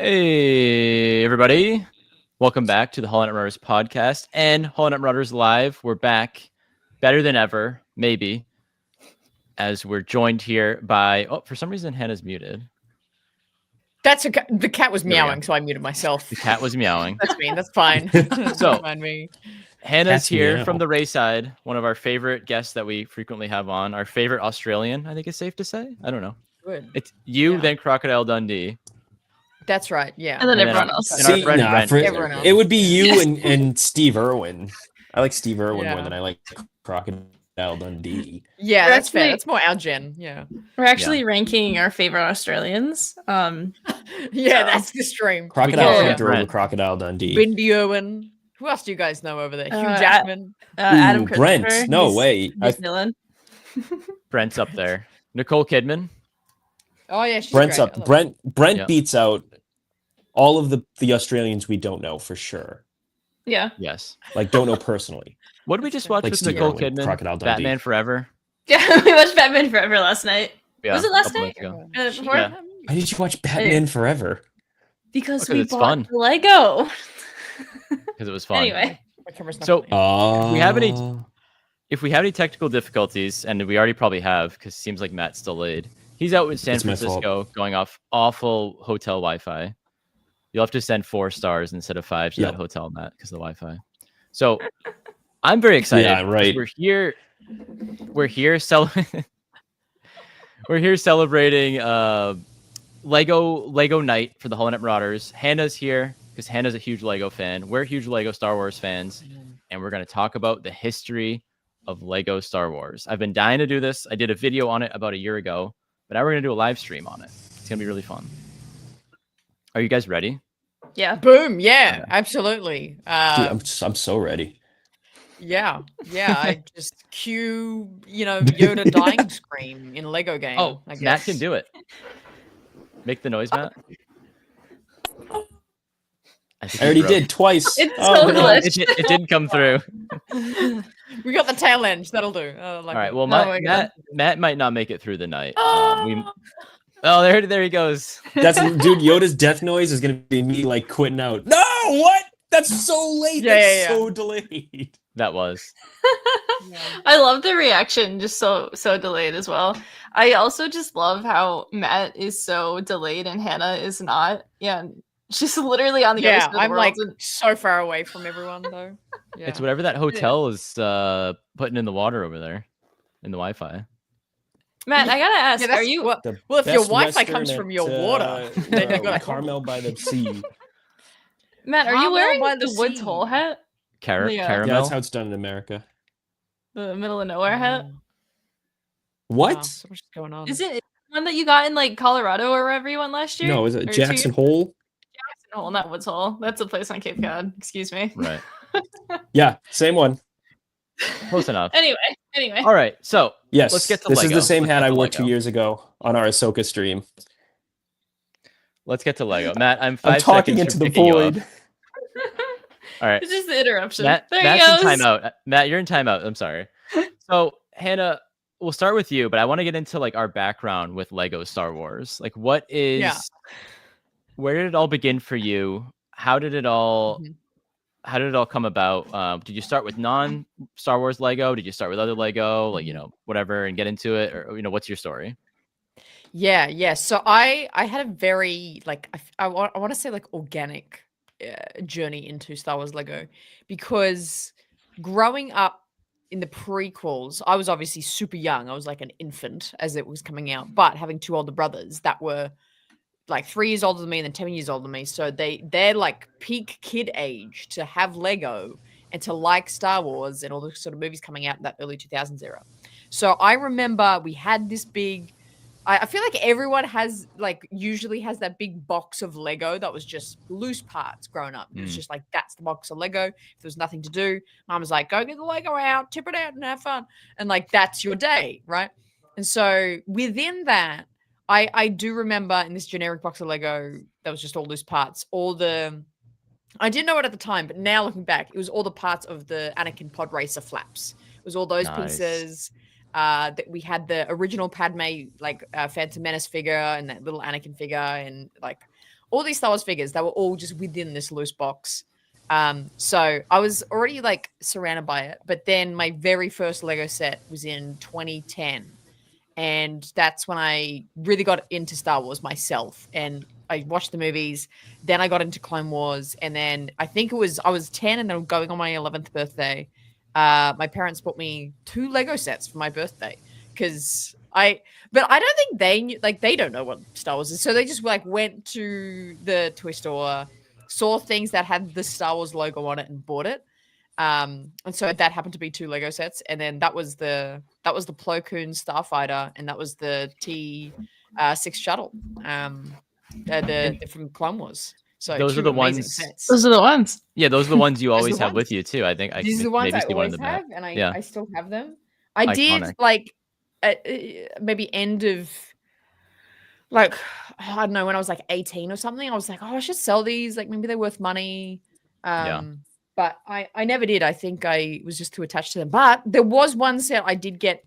Hey, everybody. Welcome back to the Hollow Knight Marauders podcast and Hollow Knight Marauders Live. We're back better than ever, maybe, as we're joined here by... Oh, for some reason, Hannah's muted. The cat was meowing, so I muted myself. The cat was meowing. That's me. That's fine. So, Don't mind me. Hannah's Cats here meow. from TheRaeside, one of our favorite guests that we frequently have on. Our favorite Australian, I think it's safe to say. I don't know. Good. It's you, Yeah. then Crocodile Dundee. That's right. Yeah. And then And then everyone our- else. and our friend Brent. Everyone else. It would be you and Steve Irwin. I like Steve Irwin Yeah. more than I like Crocodile Dundee. Yeah, We're that's fair. actually- That's more our gen. Yeah. We're actually ranking our favorite Australians. Yeah, that's the stream. Crocodile Yeah. Hunter over Brent. Crocodile Dundee. Bindi Irwin. Who else do you guys know over there? Hugh Uh, Jackman. Adam Ooh, Brent. Christopher. No he's way. New Zealand. Brent's up there. Nicole Kidman. Oh yeah, she's Brent's great. up. Brent Yeah. beats out all of the Australians we don't know for sure. Yeah. Yes. Like don't know personally. What did we just watch Like with Steve Nicole Irwin, Kidman? Crocodile Dundee. Batman Forever. Yeah, we watched Batman Forever last night. Yeah, Was it last couple night? months ago. Before? Yeah. Why did you watch Batman Forever? Because Okay, we it's bought fun. the Lego. Because it was fun. Anyway. My camera's not So- playing. we have any- If we have any technical difficulties, and we already probably have, because it seems like Matt's delayed, he's out in San It's my fault. Francisco going off awful hotel Wi-Fi. You'll have to send 4 stars instead of 5 to Yep. that hotel, Matt, because of the Wi-Fi. So I'm very excited. Yeah, 'cause right. We're here. We're here celebrating Lego night for the Hollow Knight Marauders. Hannah's here because Hannah's a huge Lego fan. We're huge Lego Star Wars fans, and we're going to talk about the history of Lego Star Wars. I've been dying to do this. I did a video on it about a year ago, but now we're going to do a live stream on it. It's going to be really fun. Are you guys ready? Yeah. Boom. Yeah, absolutely. Dude, I'm so ready. Yeah. I just cue, Yoda dying scream in Lego game. Oh, I Matt guess. can do it. Make the noise, Matt. I think I already he broke. did twice. It's Oh, so no. glitched. It didn't come through. We got the tail end. That'll do. All right. Well, Oh my Matt might not make it through the night. Oh, There he goes. That's dude. Yoda's death noise is gonna be me like quitting out. No, what? That's so late. Yeah, That's yeah. so delayed. That was. I love the reaction, just so delayed as well. I also just love how Matt is so delayed and Hannah is not. Yeah, she's literally on the other yeah. side of the I'm world. like and- so far away from everyone though. Yeah. It's whatever that hotel is putting in the water over there, in the Wi-Fi. Matt, I gotta ask, Yeah, that's are you? Well, The if your Best Wi-Fi Western comes from at, your water, then you've got Carmel by the sea. Matt, are you Carmel wearing by the the Woods sea. Hole hat? Yeah. Yeah, Caramel. that's how it's done in America. The middle of nowhere hat? Wow, What? so much is going on. Is it one that you got in like Colorado or wherever you went last year? No, is it Or Jackson 2 Hole? years? Jackson Hole, not Woods Hole. That's a place on Cape Cod. Excuse me. Right. Yeah, same one. Close enough. Anyway. All right. So Yes, Let's get to this is Lego. the same Let's hat get I to wore Lego. 2 years ago on our Ahsoka stream. let's get to Lego. Matt, I'm I'm 5 talking seconds into from the picking you up. void. All right. It's just the interruption. Matt's there he in goes. timeout. Matt, you're in timeout. I'm sorry. So Hannah, we'll start with you, but I want to get into like our background with Lego Star Wars. Like, what is? Yeah. Where did it all begin for you? How did it all? Mhm. How did it all come about? Did you start with non-Star Wars Lego? Did you start with other Lego, like whatever, and get into it, or what's your story? Yeah. So I had a very I want to say like organic journey into Star Wars Lego, because growing up in the prequels, I was obviously super young. I was like an infant as it was coming out, but having 2 older brothers that were like 3 years older than me and then 10 years older than me, so they're like peak kid age to have Lego and to like Star Wars and all the sort of movies coming out in that early 2000s era. So I remember we had this big, I feel like everyone has usually has that big box of Lego that was just loose parts growing up. It was just like, that's the box of Lego. If there was nothing to do, mom was like, go get the Lego out, tip it out and have fun. And like, that's your day, right? And so within that, I do remember in this generic box of Lego that was just all loose parts, I didn't know it at the time, but now looking back, it was all the parts of the Anakin pod racer flaps. It was all those Nice. pieces. That we had the original Padme Phantom Menace figure and that little Anakin figure and like all these Star Wars figures, they were all just within this loose box. So I was already like surrounded by it. But then my very first Lego set was in 2010. And that's when I really got into Star Wars myself. And I watched the movies. Then I got into Clone Wars. And then I think I was 10 and then going on my 11th birthday. My parents bought me 2 Lego sets for my birthday but I don't think they knew, like, they don't know what Star Wars is. So they just like went to the toy store, saw things that had the Star Wars logo on it and bought it. And so that happened to be 2 Lego sets. And then that was the Plo Koon Starfighter, and that was the T6 shuttle. From Clone Wars. So those are the ones. sets. Those are the ones. Yeah, those are the ones you Those are always the have with ones. you too. I think I These are can the ones maybe I see one in always the back. have, and Yeah. I still have them. I did Iconic. like maybe I don't know, when I was like 18 or something. I was like, oh, I should sell these. Like maybe they're worth money. Yeah. But I never did. I think I was just too attached to them. But there was one set I did get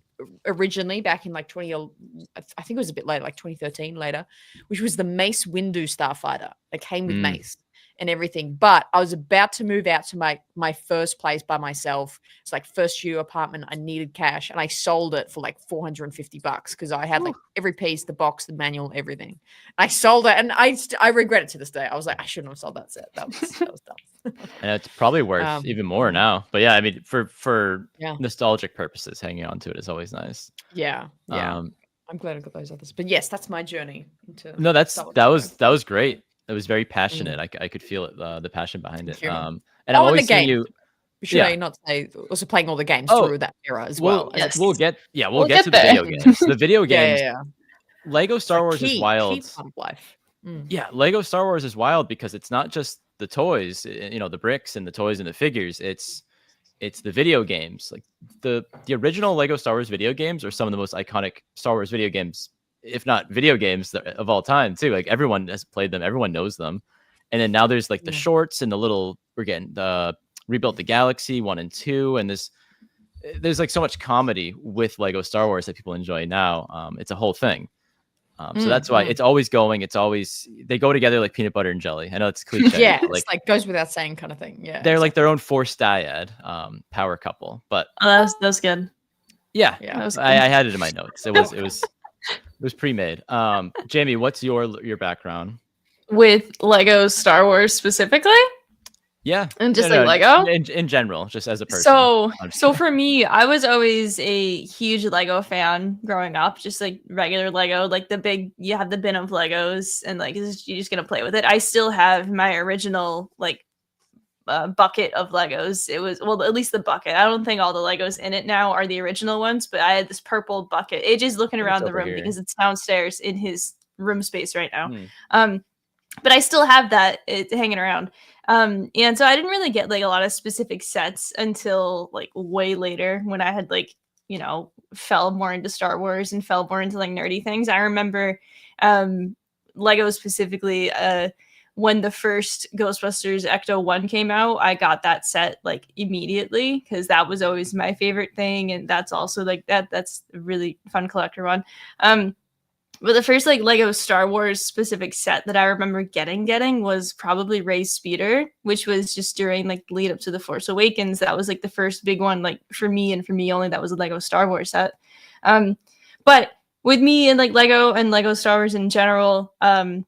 originally back in like I think it was a bit later, like 2013 later, which was the Mace Windu Starfighter. It came with Mace and everything. But I was about to move out to my first place by myself. It's like first studio apartment. I needed cash, and I sold it for like $450 because I had like every piece, the box, the manual, everything. I sold it, and I regret it to this day. I was like, I shouldn't have sold that set. That was dumb. And it's probably worth even more now. But yeah, I mean, for nostalgic purposes, hanging on to it is always nice. Yeah. I'm glad I got those others. But yes, that's my journey into. No, that was great. It was very passionate. I could feel it, the passion behind it. And I'm always seeing you. Should I not say also playing all the games through that era as well? Yes. We'll get to the video games. The video games. Lego Star Wars is wild. Key part of life. Yeah, Lego Star Wars is wild because it's not just the toys, the bricks and the toys and the figures. It's the video games. Like the original Lego Star Wars video games are some of the most iconic Star Wars video games, if not video games of all time too. Like everyone has played them, everyone knows them. And then now there's like the shorts and we're getting the Rebuilt the Galaxy 1 and 2, and there's like so much comedy with Lego Star Wars that people enjoy now. It's a whole thing. So that's why it's always going. They go together like peanut butter and jelly. I know it's cliche. Yeah, it's like goes without saying kind of thing. Yeah, they're like their own forced dyad power couple. But that was good. Yeah, that was good. I had it in my notes. It was pre-made. Jamie, what's your background with Lego Star Wars specifically? Yeah, and just Lego in general, just as a person. So for me, I was always a huge Lego fan growing up. Just like regular Lego, like you have the bin of Legos, and like you're just gonna play with it. I still have my original like bucket of Legos. It was at least the bucket. I don't think all the Legos in it now are the original ones, but I had this purple bucket. AJ's looking around the room because it's downstairs in his room space right now. But I still have that hanging around. And so I didn't really get like a lot of specific sets until like way later when I had like, fell more into Star Wars and fell more into like nerdy things. I remember Lego specifically, when the first Ghostbusters Ecto 1 came out, I got that set like immediately because that was always my favorite thing. And that's also like that's a really fun collector one. But the first like Lego Star Wars specific set that I remember getting was probably Rey's Speeder, which was just during like lead up to The Force Awakens. That was like the first big one, like for me and for me only, that was a Lego Star Wars set. But with me and like Lego and Lego Star Wars in general, the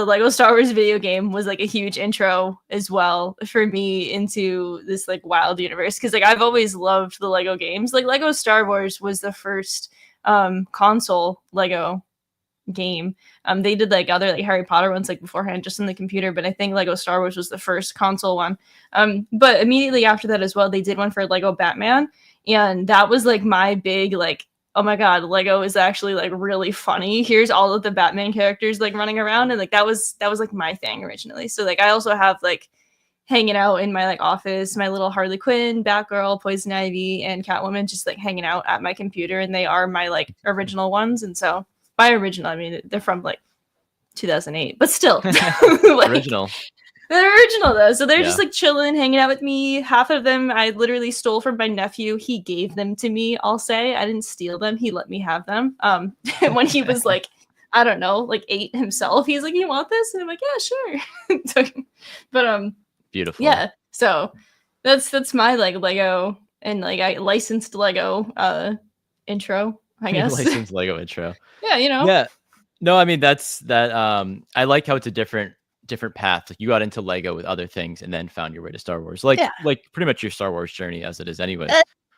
Lego Star Wars video game was like a huge intro as well for me into this like wild universe. Cause like I've always loved the Lego games. Like Lego Star Wars was the first console Lego game. They did like other like Harry Potter ones like beforehand just on the computer, but I think Lego Star Wars was the first console one. But immediately after that as well, they did one for Lego Batman, and that was like my big like, oh my god, Lego is actually like really funny. Here's all of the Batman characters like running around, and like that was like my thing originally. So like I also have like hanging out in my like office, my little Harley Quinn, Batgirl, Poison Ivy, and Catwoman just like hanging out at my computer, and they are my like original ones. And so by original, I mean they're from like 2008, but still like, original. They're original though, so they're just like chilling, hanging out with me. Half of them I literally stole from my nephew. He gave them to me. I'll say I didn't steal them. He let me have them. When he was like I don't know, like 8 himself. He's like, "You want this?" And I'm like, "Yeah, sure." But Beautiful. yeah. So that's my like Lego and like I licensed Lego intro, I guess. Licensed Lego intro. Yeah, you know. Yeah. No, I mean that's that. I like how it's a different path. Like you got into Lego with other things and then found your way to Star Wars. Like pretty much your Star Wars journey as it is anyway.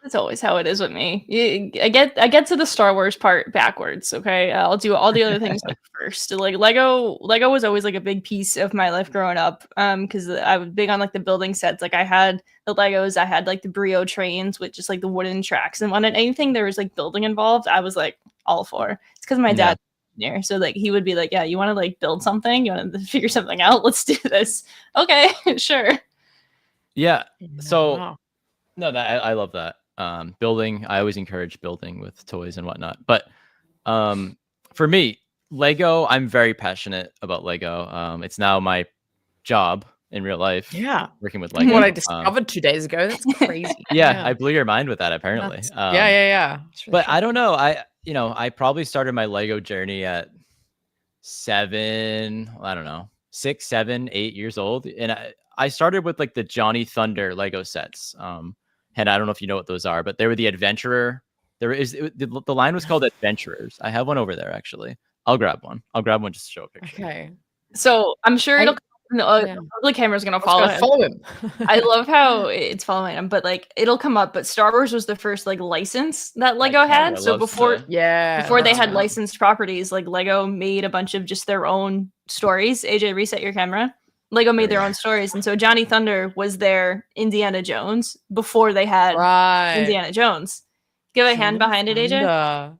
That's always how it is with me. I get to the Star Wars part backwards. Okay, I'll do all the other things like first. Like Lego was always like a big piece of my life growing up. Because I was big on like the building sets. Like I had the Legos, I had like the Brio trains with just like the wooden tracks, and when anything there was like building involved, I was like all for. It's because my dad engineer, so like he would be like, "Yeah, you want to like build something? You want to figure something out? Let's do this." Okay, sure. Yeah. So Wow. no, that I love that. Building, I always encourage building with toys and whatnot. But for me, Lego, I'm very passionate about Lego. It's now my job in real life. Yeah. Working with Lego. What I discovered 2 days ago. That's crazy. Yeah, I blew your mind with that apparently. Yeah. It's really But I don't know. I probably started my Lego journey at 7, I don't know, 6, 7, 8 years old. And I started with like the Johnny Thunder Lego sets. And I don't know if you know what those are, but they were the Adventurer. The line was called Adventurers. I have one over there actually. I'll grab one. Just to show a picture. Okay. So I'm sure it'll. The camera's gonna follow him. I love how it's following him, but like it'll come up. But Star Wars was the first like license that Lego had. So before they had licensed properties, like Lego made a bunch of just their own stories. AJ, reset your camera. Lego made their own stories, and so Johnny Thunder was their Indiana Jones before they had Indiana Jones. Give a hand behind it, AJ.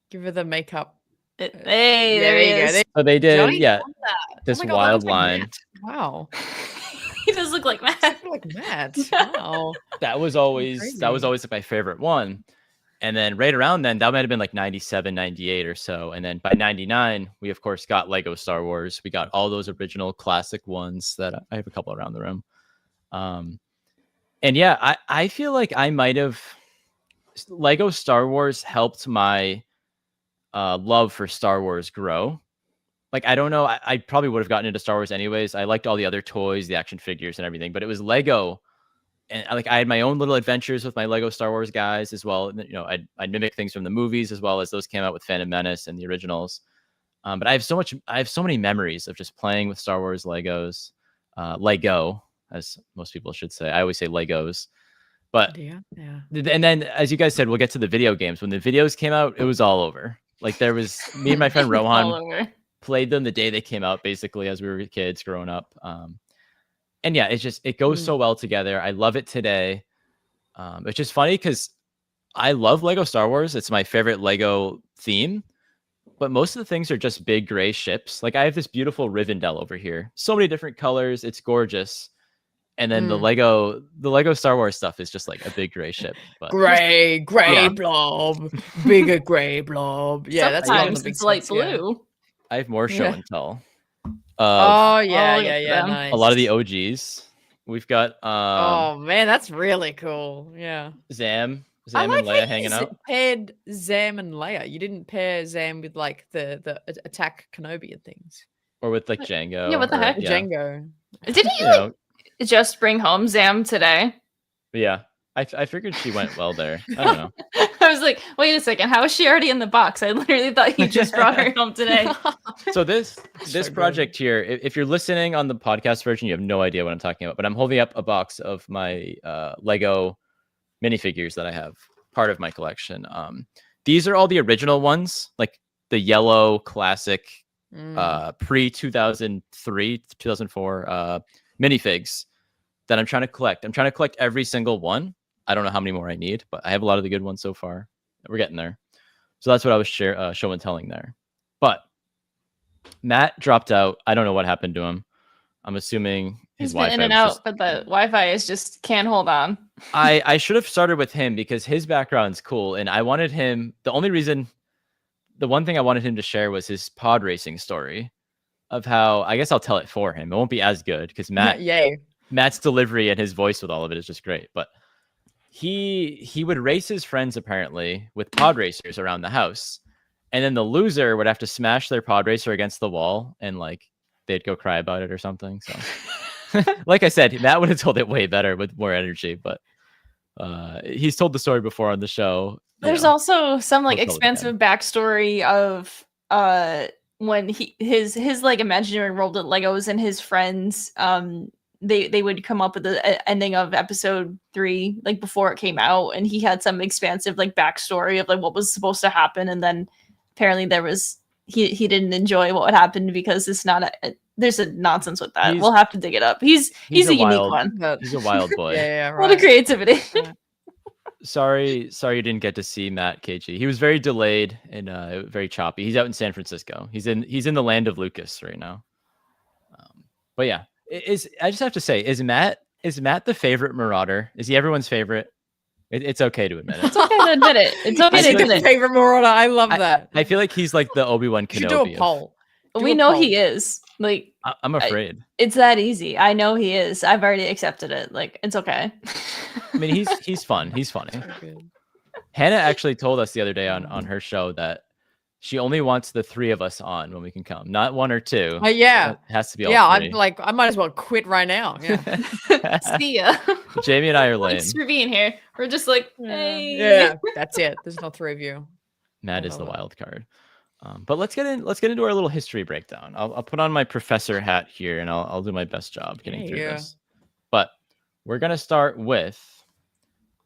Give her the makeup. Hey, there he is. So they did, Johnny this wild line. Like wow. He does look like Matt. Like Matt. Wow. That was always like my favorite one. And then right around then, that might have been like 97, 98 or so. And then by 99, we of course got Lego Star Wars. We got all those original classic ones that I have a couple around the room. And yeah, I feel like I might have Lego Star Wars helped my love for Star Wars grow. Like, I don't know. I probably would have gotten into Star Wars anyways. I liked all the other toys, the action figures and everything, but it was Lego. And like I had my own little adventures with my Lego Star Wars guys as well. You know, I'd mimic things from the movies as well as those came out with Phantom Menace and the originals. But I have so many memories of just playing with Star Wars Legos, Lego, as most people should say. I always say Legos. But and then, as you guys said, we'll get to the video games. When the videos came out, it was all over. Like there was me and my friend Rohan played them the day they came out, basically as we were kids growing up. And yeah, it goes so well together. I love it today. It's just funny because I love Lego Star Wars. It's my favorite Lego theme, but most of the things are just big gray ships. Like I have this beautiful Rivendell over here. So many different colors. It's gorgeous. And then the Lego Star Wars stuff is just like a big gray ship. But gray blob, bigger gray blob. Yeah, that's sometimes it's light blue. I have more show and tell. Nice. A lot of the OGs. We've got oh man, that's really cool. Yeah. Zam and Leia hanging out. Paired Zam and Leia. You didn't pair Zam with like the Attack Kenobi and things. Or with like Django. Yeah, what the heck? Django. Didn't you just bring home Zam today? Yeah. I figured she went well there. I don't know. I was like, wait a second, how is she already in the box? I literally thought you just brought her home today. So this project here, if you're listening on the podcast version, you have no idea what I'm talking about, but I'm holding up a box of my Lego minifigures that I have, part of my collection. These are all the original ones, like the yellow classic pre-2003, 2004 minifigs that I'm trying to collect. I'm trying to collect every single one. I don't know how many more I need, but I have a lot of the good ones so far. We're getting there. So that's what I was show and telling there. But Matt dropped out. I don't know what happened to him. I'm assuming his Wi-Fi in and out, but the Wi-Fi is just can't hold on. I should have started with him because his background's cool, and I wanted him. The one thing I wanted him to share was his pod racing story of how. I guess I'll tell it for him. It won't be as good because Matt's delivery and his voice with all of it is just great, but. He would race his friends apparently with pod racers around the house. and then the loser would have to smash their pod racer against the wall, and like they'd go cry about it or something. So, like I said, Matt would have told it way better with more energy, but he's told the story before on the show. There's also some like we'll tell it expansive backstory of when his like imaginary world at Legos and his friends they would come up with the ending of episode 3 like before it came out, and he had some expansive like backstory of like what was supposed to happen, and then apparently there was he didn't enjoy what happened because it's not there's a nonsense with that. We'll have to dig it up. He's a unique one. He's a wild boy. Yeah, right. What a creativity. Sorry you didn't get to see Matt KG. He was very delayed and very choppy. He's out in San Francisco. He's in the land of Lucas right now. But yeah, I just have to say, is Matt the favorite Marauder? Is he everyone's favorite? It's okay to admit it. It's okay to admit it. It's okay to admit it. Favorite Marauder. I love that. I feel like he's like the Obi-Wan You should do a Kenobi. poll. We know he is. Like, I'm afraid. It's that easy. I know he is. I've already accepted it. Like, it's okay. I mean, he's fun. He's funny. Hannah actually told us the other day on her show that she only wants the 3 of us on when we can come, not 1 or 2. Yeah. It has to be all Yeah, 3. I'm like, I might as well quit right now. Yeah. See ya. Jamie and I are lame. Thanks for being here. We're just like, hey. Yeah, that's it. There's no 3 of you. Matt is the wild card. But let's get into our little history breakdown. I'll put on my professor hat here, and I'll do my best job getting through this. But we're gonna start with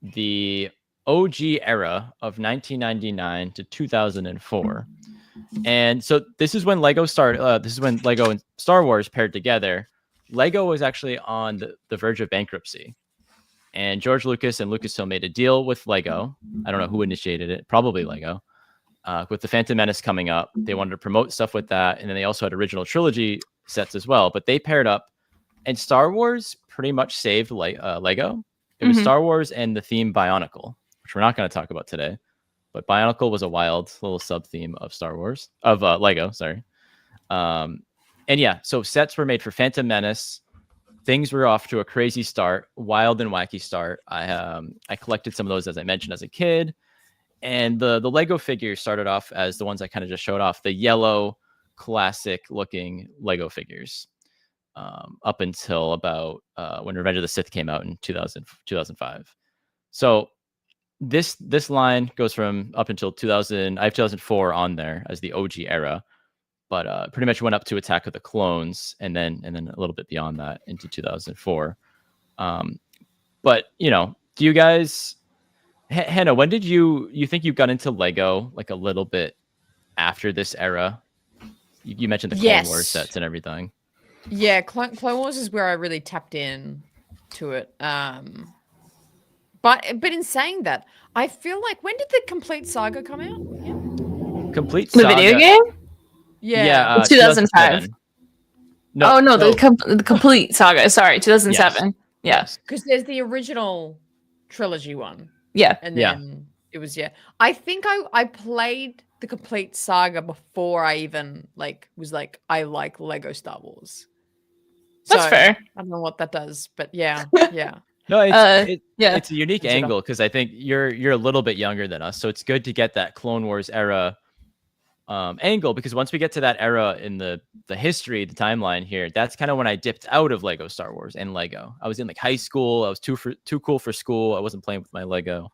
the OG era of 1999 to 2004, and so this is when Lego started. This is when Lego and Star Wars paired together. Lego was actually on the verge of bankruptcy, and George Lucas and Lucasfilm made a deal with Lego. I don't know who initiated it. Probably Lego. With the Phantom Menace coming up, they wanted to promote stuff with that, and then they also had original trilogy sets as well. But they paired up, and Star Wars pretty much saved Lego. It was Star Wars and the theme Bionicle, which we're not going to talk about today. But Bionicle was a wild little sub theme of Lego. Sorry, and yeah, so sets were made for Phantom Menace. Things were off to a crazy start, wild and wacky start. I collected some of those, as I mentioned, as a kid. And the Lego figures started off as the ones I kind of just showed off, the yellow classic looking Lego figures, up until about when Revenge of the Sith came out in 2005. So this line goes from up until 2000. I have 2004 on there as the OG era, but pretty much went up to Attack of the Clones, and then a little bit beyond that into 2004. But do you guys? Hannah, when did you think you got into Lego like a little bit after this era? You mentioned the Clone Wars sets and everything. Yeah, Clone Wars is where I really tapped in to it. But in saying that, I feel like, when did the Complete Saga come out? Complete the Saga. Video game? Yeah, 2005. No, the Complete Saga. Sorry, 2007. Yes. Because there's the original trilogy one. Yeah. And then it was, I think I played the Complete Saga before I even was like, I like Lego Star Wars. That's fair. I don't know what that does, but yeah. No, it's a unique angle, because I think you're a little bit younger than us, so it's good to get that Clone Wars era angle, because once we get to that era in the history, the timeline here, that's kind of when I dipped out of Lego Star Wars and Lego. I was in high school. I was too cool for school. I wasn't playing with my Lego,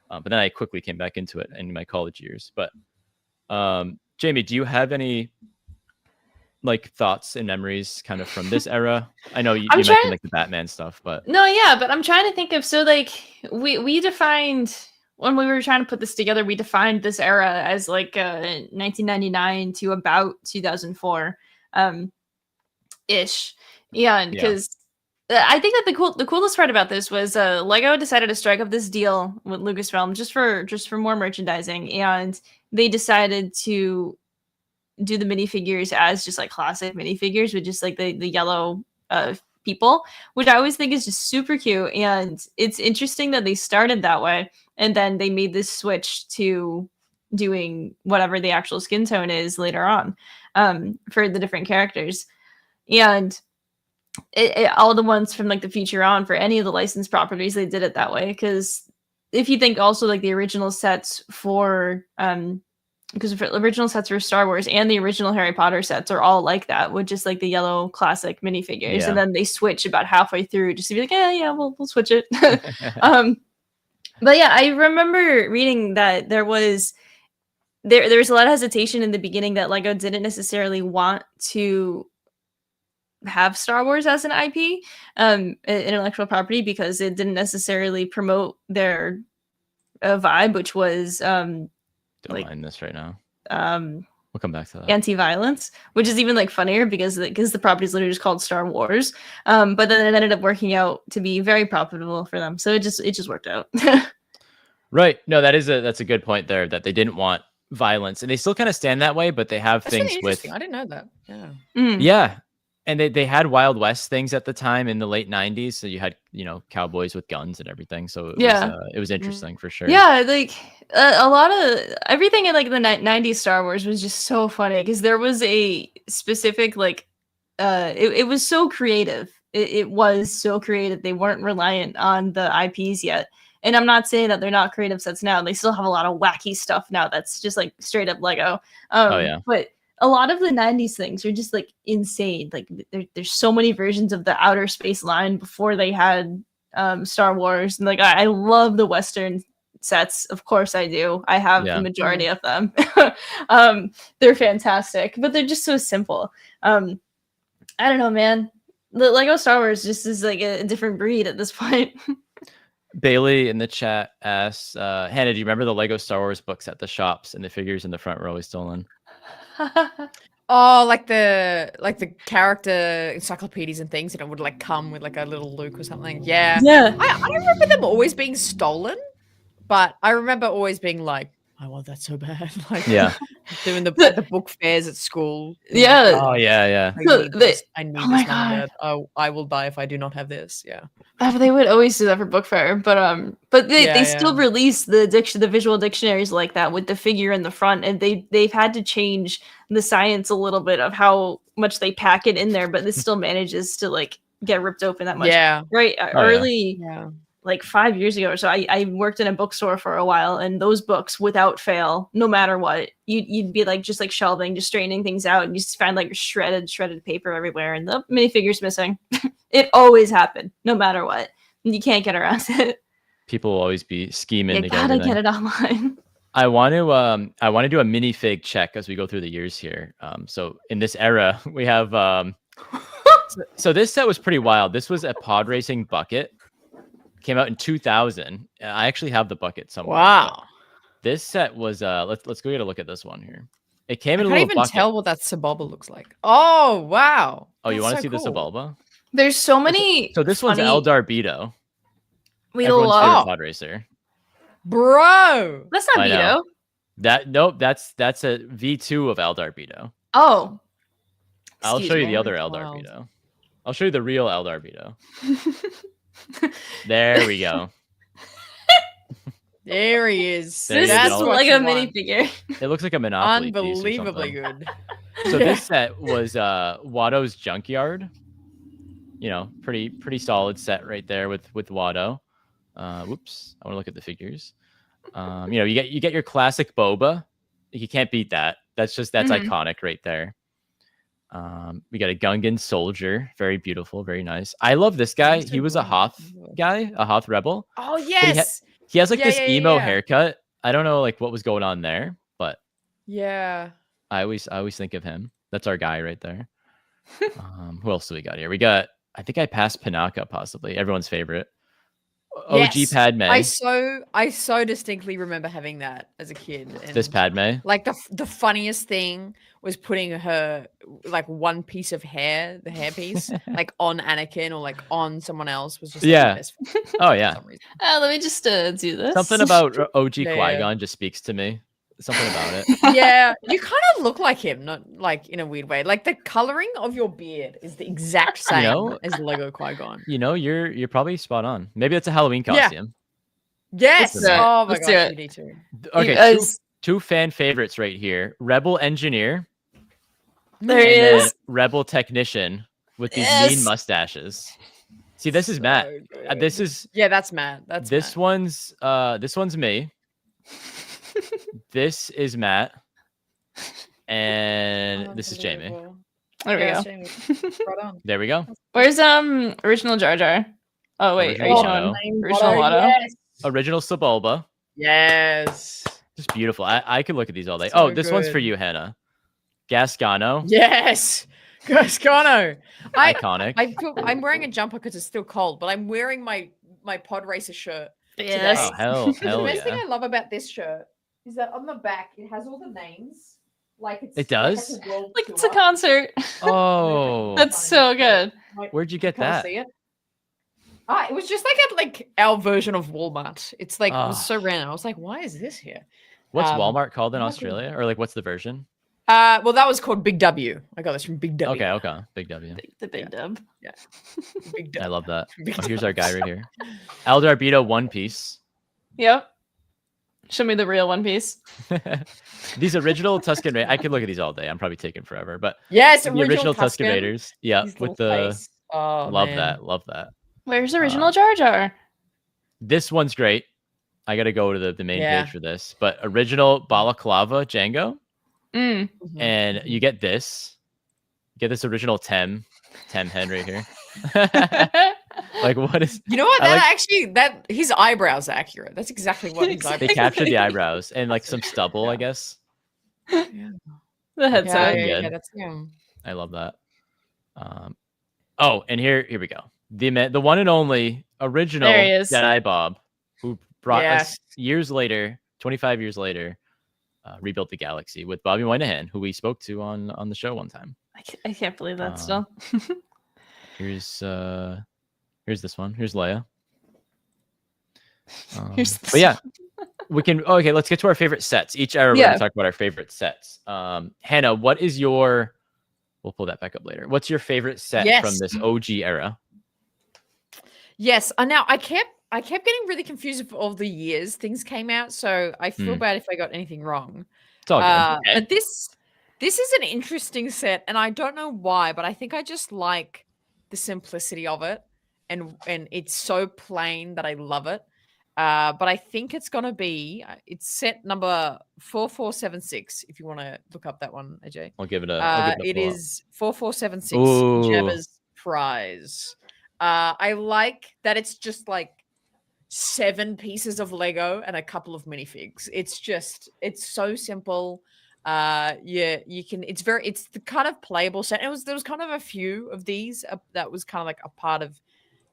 but then I quickly came back into it in my college years. But Jamie, do you have any thoughts and memories kind of from this era? I know you mentioned the Batman stuff, but no, yeah, but I'm trying to think of, so we defined, when we were trying to put this together, we defined this era as 1999 to about 2004 ish. Yeah, because I think that the coolest part about this was Lego decided to strike up this deal with Lucasfilm just for more merchandising, and they decided to do the minifigures as just classic minifigures with just the yellow people, which I always think is just super cute. And it's interesting that they started that way, and then they made this switch to doing whatever the actual skin tone is later on for the different characters. And all the ones from the future on, for any of the licensed properties, they did it that way. Because if you think also the original sets for because the original sets for Star Wars and the original Harry Potter sets are all like that, with just like the yellow classic minifigures, Yeah. and then they switch about halfway through just to be like, yeah, we'll switch it. But yeah, I remember reading that there was a lot of hesitation in the beginning that Lego didn't necessarily want to have Star Wars as an IP, intellectual property, because it didn't necessarily promote their vibe, which was Don't like, mind this right now. um We'll come back to that. anti-violence, which is even like funnier because the property is literally just called Star Wars. But then it ended up working out to be very profitable for them, so it just worked out. Right. No, that's a good point there, that they didn't want violence, and they still kind of stand that way, but they have That's things really with interesting. I didn't know that. Yeah. yeah. And they had Wild West things at the time in the late 90s. So you had, cowboys with guns and everything. So it was interesting for sure. Yeah, like a lot of everything in like the 90s Star Wars was just so funny because there was a specific like it was so creative. It was so creative. They weren't reliant on the IPs yet. And I'm not saying that they're not creative sets now. They still have a lot of wacky stuff now that's just like straight up Lego. Oh yeah. But a lot of the 90s things are just like insane. Like there's so many versions of the Outer Space Line before they had Star Wars. And like I love the Western sets. Of course I do. I have the majority of them. They're fantastic, but they're just so simple. I don't know, man. The Lego Star Wars just is like a different breed at this point. Bailey in the chat asks, Hannah, do you remember the Lego Star Wars books at the shops and the figures in the front were always stolen? Oh, like the character encyclopedias and things, and it would like come with like a little Luke or something. Yeah. Yeah. I remember them always being stolen, but I remember always being like, I want that so bad. Like doing the book fairs at school. Yeah. Oh yeah. I need oh my this God. number. Oh, I will die if I do not have this. Yeah. They would always do that for book fair, but they still release the visual dictionaries like that with the figure in the front, and they've had to change the science a little bit of how much they pack it in there, but it still manages to like get ripped open that much. Yeah. Right. Early. Yeah. Like 5 years ago or so, I worked in a bookstore for a while, and those books, without fail, no matter what, you'd be like just like shelving, just straightening things out, and you just find like shredded paper everywhere, and the minifigure's missing. It always happened, no matter what. You can't get around it. People will always be scheming. You gotta get it online. I want to do a minifig check as we go through the years here. So in this era, we have so this set was pretty wild. This was a pod racing bucket. Came out in 2000. I actually have the bucket somewhere. Wow. This set was let's go get a look at this one here. It came in a I little can't even bucket. tell what that Sebulba looks like. Oh wow. Oh, you want to see the the Sebulba? There's so many. So this one's Eldar Beto. We Everyone's favorite love. pod racer. Bro. That's not I know. Beto. That's a V2 of Eldar Beto. Oh. I'll Excuse show you me. the other That's Eldar wild. Beto. I'll show you the real Eldar Beto. There we go. There he is. There This you is go. like a what you want. minifigure. It looks like a Monopoly piece or Unbelievably something. good. So this set was Watto's Junkyard. Pretty solid set right there with Watto. Whoops, I want to look at the figures. You get your classic Boba. You can't beat that. That's iconic right there. We got a Gungan soldier, very beautiful, very nice. I love this guy. He was a Hoth guy, a Hoth rebel. Oh yes. He has like this emo yeah. haircut. I don't know like what was going on there, but Yeah. I always think of him. That's our guy right there. Who else do we got here? We got, I think I passed Panaka, possibly everyone's favorite. OG Yes. Padme. I so distinctly remember having that as a kid. And This Padme. like the funniest thing was putting her like one piece of hair, the hairpiece, like on Anakin or like on someone else was just like, Yeah. the best Oh for yeah. some reason. Let me just do this. Something about OG Yeah. Qui-Gon just speaks to me. Something about it. Yeah, you kind of look like him, not like in a weird way. Like the coloring of your beard is the exact same as Lego Qui-Gon. You're probably spot on. Maybe it's a Halloween Yeah. costume. Yes. Let's do it. Oh my Let's do gosh, it. you need to. Okay, two fan favorites right here. Rebel Engineer There he and then is. Rebel Technician with these Yes. mean mustaches. See, this is Matt. This is that's Matt. That's this Matt. one's me. This is Matt. And this is Jamie. Unbelievable. There we Yeah, go. Jamie. Right on. There we go. Where's original Jar Jar? Oh wait, Original are you Watto. showing original Watto? Yes. Original Sebulba. Yes. Just beautiful. I could look at these all day. So Oh, this one's for good. you, Hannah. Gasgano. Yes. Gascano. Iconic. I'm wearing a jumper because it's still cold, but I'm wearing my pod racer shirt. Yes. Oh, hell The best thing yeah. I love about this shirt is that on the back it has all the names. Like it's It does? Like, a world Like it's a tour. concert. Oh, That's so good. where'd you get Can I that? see it? It was just like at like our version of Walmart. It's like it was so random. I was like, why is this here? What's Walmart called in I'm not Australia? Or like, what's the version? Well, that was called Big W. I got this from Big W. Okay. Big W. The big dub. Big W. I love that. Big Oh, here's W. our guy right here. Eldar Beto One Piece. Yep. Show me the real One Piece. These original Tusken Raiders. I could look at these all day. I'm probably taking forever, but Yes, the original Tusken Tusken Raiders. Yeah, His with little the face. Oh, love man. that. Love that. Where's original Jar Jar? This one's great. I got to go to the main Yeah. page for this. But original Balaclava Django, Mm. Mhm. and you get this. You get this original Tem head right here. Like, what is? You know what? I That like- actually, that his eyebrows are accurate. That's exactly what his They eyebrows. captured the eyebrows and like some stubble, I guess. Yeah, The headset. Looking good. that's him. I love that. Oh, and here we go. The one and only original There he is. Jedi Bob, who brought Yes. us years later, 25 years later, rebuilt the galaxy with Bobby Moynihan, who we spoke to on the show one time. I can't believe that still. Here's this one. Here's Leia. Here's But yeah, we can. Okay, let's get to our favorite sets. Each era, we're Yeah. gonna talk about our favorite sets. Hannah, what is your? We'll pull that back up later. What's your favorite set from Yes. this OG era? Yes. Now I kept getting really confused with all the years things came out, so I feel bad if I got anything wrong. It's all good. But this is an interesting set, and I don't know why, but I think I just like the simplicity of it, and it's so plain that I love it. But I think it's gonna be it's set number 4476. If you want to look up that one, AJ. I'll give it a. It is 4476 Ooh. Jabba's prize. I like that it's just like 7 pieces of Lego and a couple of minifigs. It's so simple. You can. It's the kind of playable set. There was kind of a few of these that was kind of like a part of,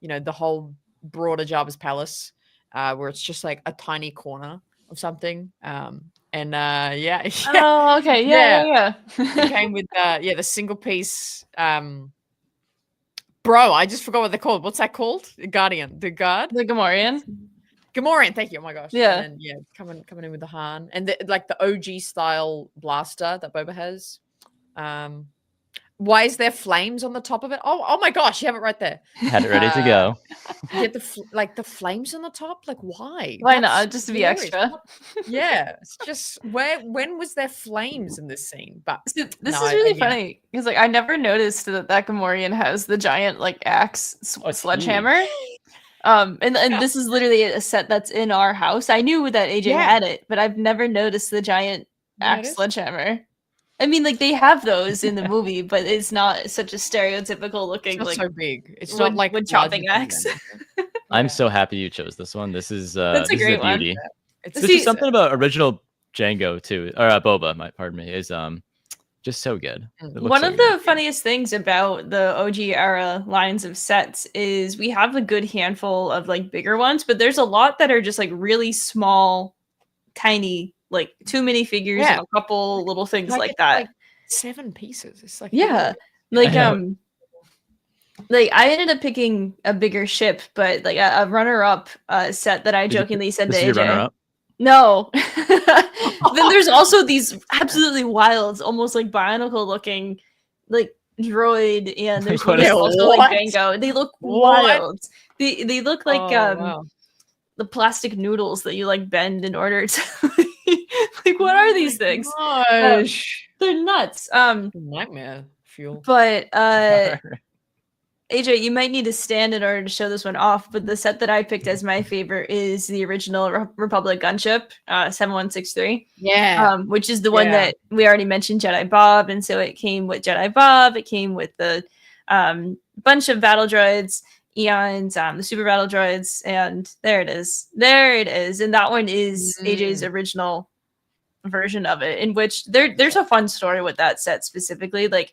the whole broader Jabba's palace, where it's just like a tiny corner of something. Yeah. Oh, okay. Yeah. It came with the single piece. Bro, I just forgot what they're called. What's that called? The Guardian, the Guard, The Gamorrean. Gamorrean. Thank you. Oh my gosh. Yeah. And then, coming in with the Han and the OG style blaster that Boba has. Why is there flames on the top of it? Oh my gosh, you have it right there. Had it ready to go. You get the flames on the top. Like why? Why That's not? Just to be hilarious. extra. Yeah, it's just when was there flames in this scene? But So this No, is really yeah. funny because I never noticed that Gamorrean has the giant axe it's sledgehammer. And this is literally a set that's in our house. I knew that AJ Yeah. had it, but I've never noticed the giant Yeah, it axe is. sledgehammer. I mean, they have those in the movie, but it's not such a stereotypical looking It's not like so big. It's wood- not like wood chopping larger than axe. that. I'm Yeah. so happy you chose this one. This is That's a this is great one. beauty. It's There's just something about original Django too, or Boba. Pardon me, is just so good. It looks One so of good. the funniest things about the OG era lines of sets is we have a good handful of bigger ones, but there's a lot that are just really small, tiny, 2 minifigures Yeah. and a couple little things like it's that. 7 pieces. It's like Yeah. really- I ended up picking a bigger ship, but a runner-up set that I Did you jokingly said This to is your AJ. runner-up. No. Then there's also these absolutely wild, almost bionicle looking droid, and there's What one is- that's also What? Django. They look What? wild. They look like Oh, wow. the plastic noodles that you bend in order to what are these things? Gosh. They're nuts. Nightmare fuel. But AJ, you might need to stand in order to show this one off, but the set that I picked as my favorite is the original Republic gunship, 7163. Yeah. Which is the one Yeah. that we already mentioned, Jedi Bob, and so it came with Jedi Bob. It came with the bunch of battle droids, eons, the super battle droids, and there it is. There it is, and that one is AJ's original version of it, in which there's a fun story with that set specifically. Like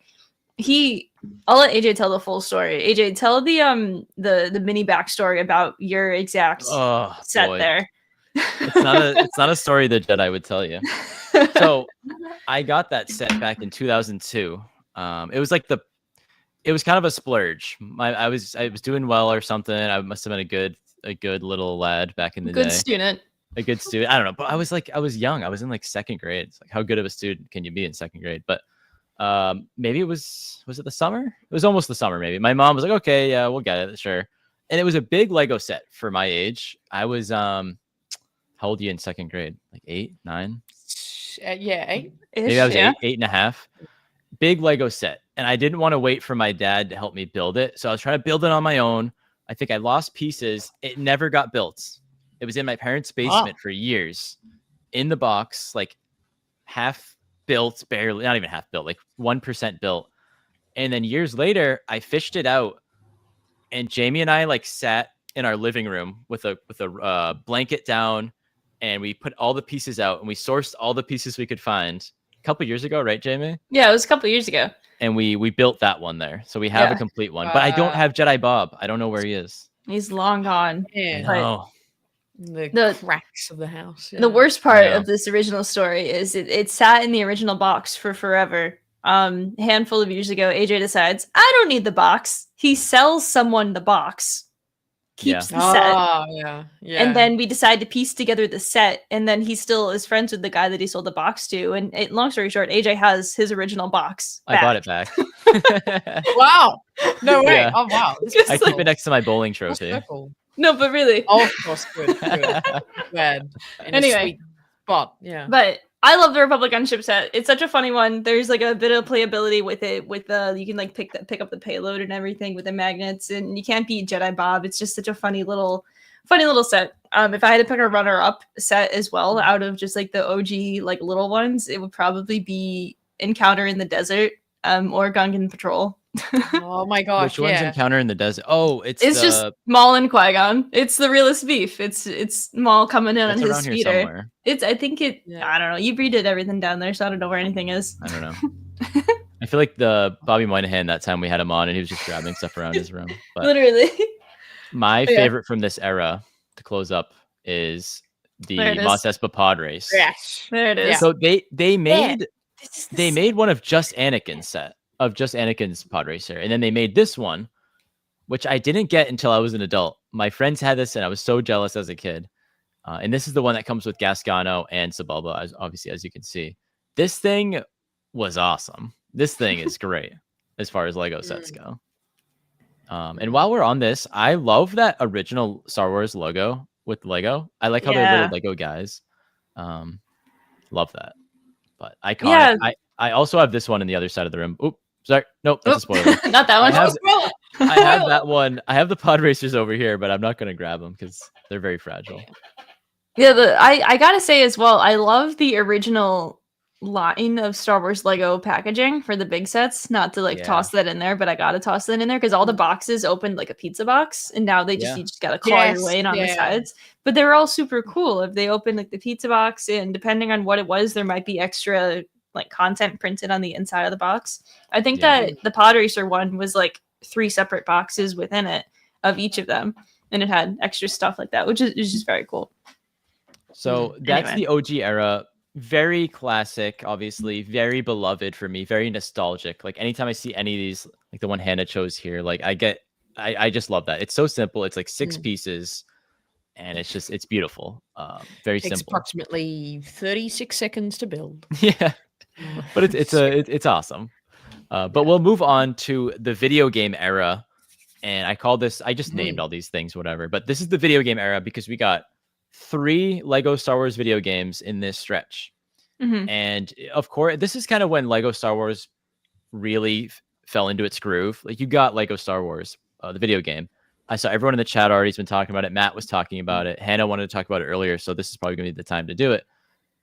I'll let AJ tell the full story. AJ, tell the mini backstory about your exact set boy. there. It's not a story that Jedi would tell you. So I got that set back in 2002. It was kind of a splurge. I was doing well or something. I must have been a good little lad back in the day. Good student. A good student. I don't know, but I was young. I was in like second grade. It's like, how good of a student can you be in second grade? But maybe it was it the summer? It was almost the summer. Maybe my mom was like, okay, yeah, we'll get it, sure. And it was a big Lego set for my age. I was how old are you in second grade? Like 8, 9? Yeah, 8. Maybe I was 8.5. Big Lego set, and I didn't want to wait for my dad to help me build it, so I was trying to build it on my own. I think I lost pieces. It never got built. It was in my parents' basement for years, in the box, like half built, barely, not even half built, like 1% built. And then years later, I fished it out, and Jamie and I like sat in our living room with a blanket down, and we put all the pieces out, and we sourced all the pieces we could find. A couple years ago, right, Jamie? Yeah, it was a couple years ago. And we built that one there, so we have a complete one. But I don't have Jedi Bob. I don't know where he is. He's long gone. Yeah. No. The cracks of the house. Yeah. The worst part of this original story is it sat in the original box for forever. A handful of years ago, AJ decides, I don't need the box. He sells someone the box, keeps the set. Oh, yeah. And then we decide to piece together the set, and then he still is friends with the guy that he sold the box to. And long story short, AJ has his original box back. I bought it back. Wow. No way. Yeah. Oh, wow. I keep it next to my bowling trophy. No, but really. Oh, of course. Good. Glad. Anyway. Spot. Yeah. But I love the Republic gunship set. It's such a funny one. There's like a bit of playability with it. With you can like pick up the payload and everything with the magnets, and you can't beat Jedi Bob. It's just such a funny little set. If I had to pick a runner-up set as well out of just like the OG like little ones, it would probably be Encounter in the Desert or Gungan Patrol. Oh my gosh! Which one's Encounter in the Desert? Oh, it's just Maul and Qui-Gon. It's the realest beef. It's Maul coming in on his speeder. I think it. Yeah. I don't know. You redid everything down there, so I don't know where anything is. I don't know. I feel like the Bobby Moynihan that time we had him on, and he was just grabbing stuff around his room. But literally. My favorite from this era to close up is the Mos Espa pod race. Yes, there it is. So they made one of just Anakin's set. Of just Anakin's pod racer, and then they made this one, which I didn't get until I was an adult. My friends had this, and I was so jealous as a kid. And this is the one that comes with Gasgano and Sebulba, obviously, as you can see. This thing was awesome. This thing is great as far as Lego sets go. And while we're on this, I love that original Star Wars logo with Lego. I like how they're little Lego guys. Love that. But iconic. Yeah. I also have this one in the other side of the room. Oop. Sorry. Nope, that's a spoiler. Not that one. I have that one. I have the pod racers over here, but I'm not going to grab them because they're very fragile. Yeah, I gotta say as well, I love the original line of Star Wars Lego packaging for the big sets. Not to toss that in there, but I gotta toss that in there because all the boxes opened like a pizza box, and now you just gotta claw your way in on the sides. But they were all super cool. If they opened like the pizza box, and depending on what it was, there might be extra like content printed on the inside of the box. I think that the Pod Racer one was like 3 separate boxes within it of each of them, and it had extra stuff like that, which is just very cool. So that's the OG era. Very classic, obviously, very beloved for me, very nostalgic. Like anytime I see any of these, like the one Hannah chose here, like I just love that. It's so simple. It's like 6 pieces, and it's beautiful. Very simple. Approximately 36 seconds to build. Yeah. But it's awesome. But we'll move on to the video game era. And I call this, I just named all these things, whatever. But this is the video game era because we got 3 Lego Star Wars video games in this stretch. And of course, this is kind of when Lego Star Wars really fell into its groove. Like you got Lego Star Wars, the video game. I saw everyone in the chat already has been talking about it. Matt was talking about it. Hannah wanted to talk about it earlier, so this is probably going to be the time to do it.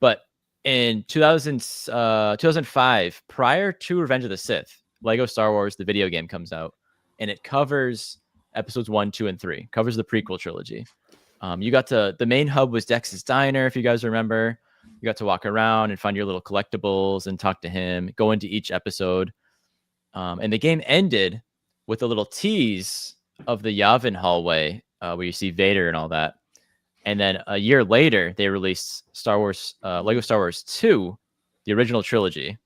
But in 2005, prior to Revenge of the Sith, Lego Star Wars, the video game, comes out, and it covers episodes 1, 2, and 3, covers the prequel trilogy. You got to, the main hub was Dex's Diner, if you guys remember. You got to walk around and find your little collectibles and talk to him, go into each episode. And the game ended with a little tease of the Yavin hallway where you see Vader and all that. And then a year later, they released Star Wars, Lego Star Wars 2, the original trilogy,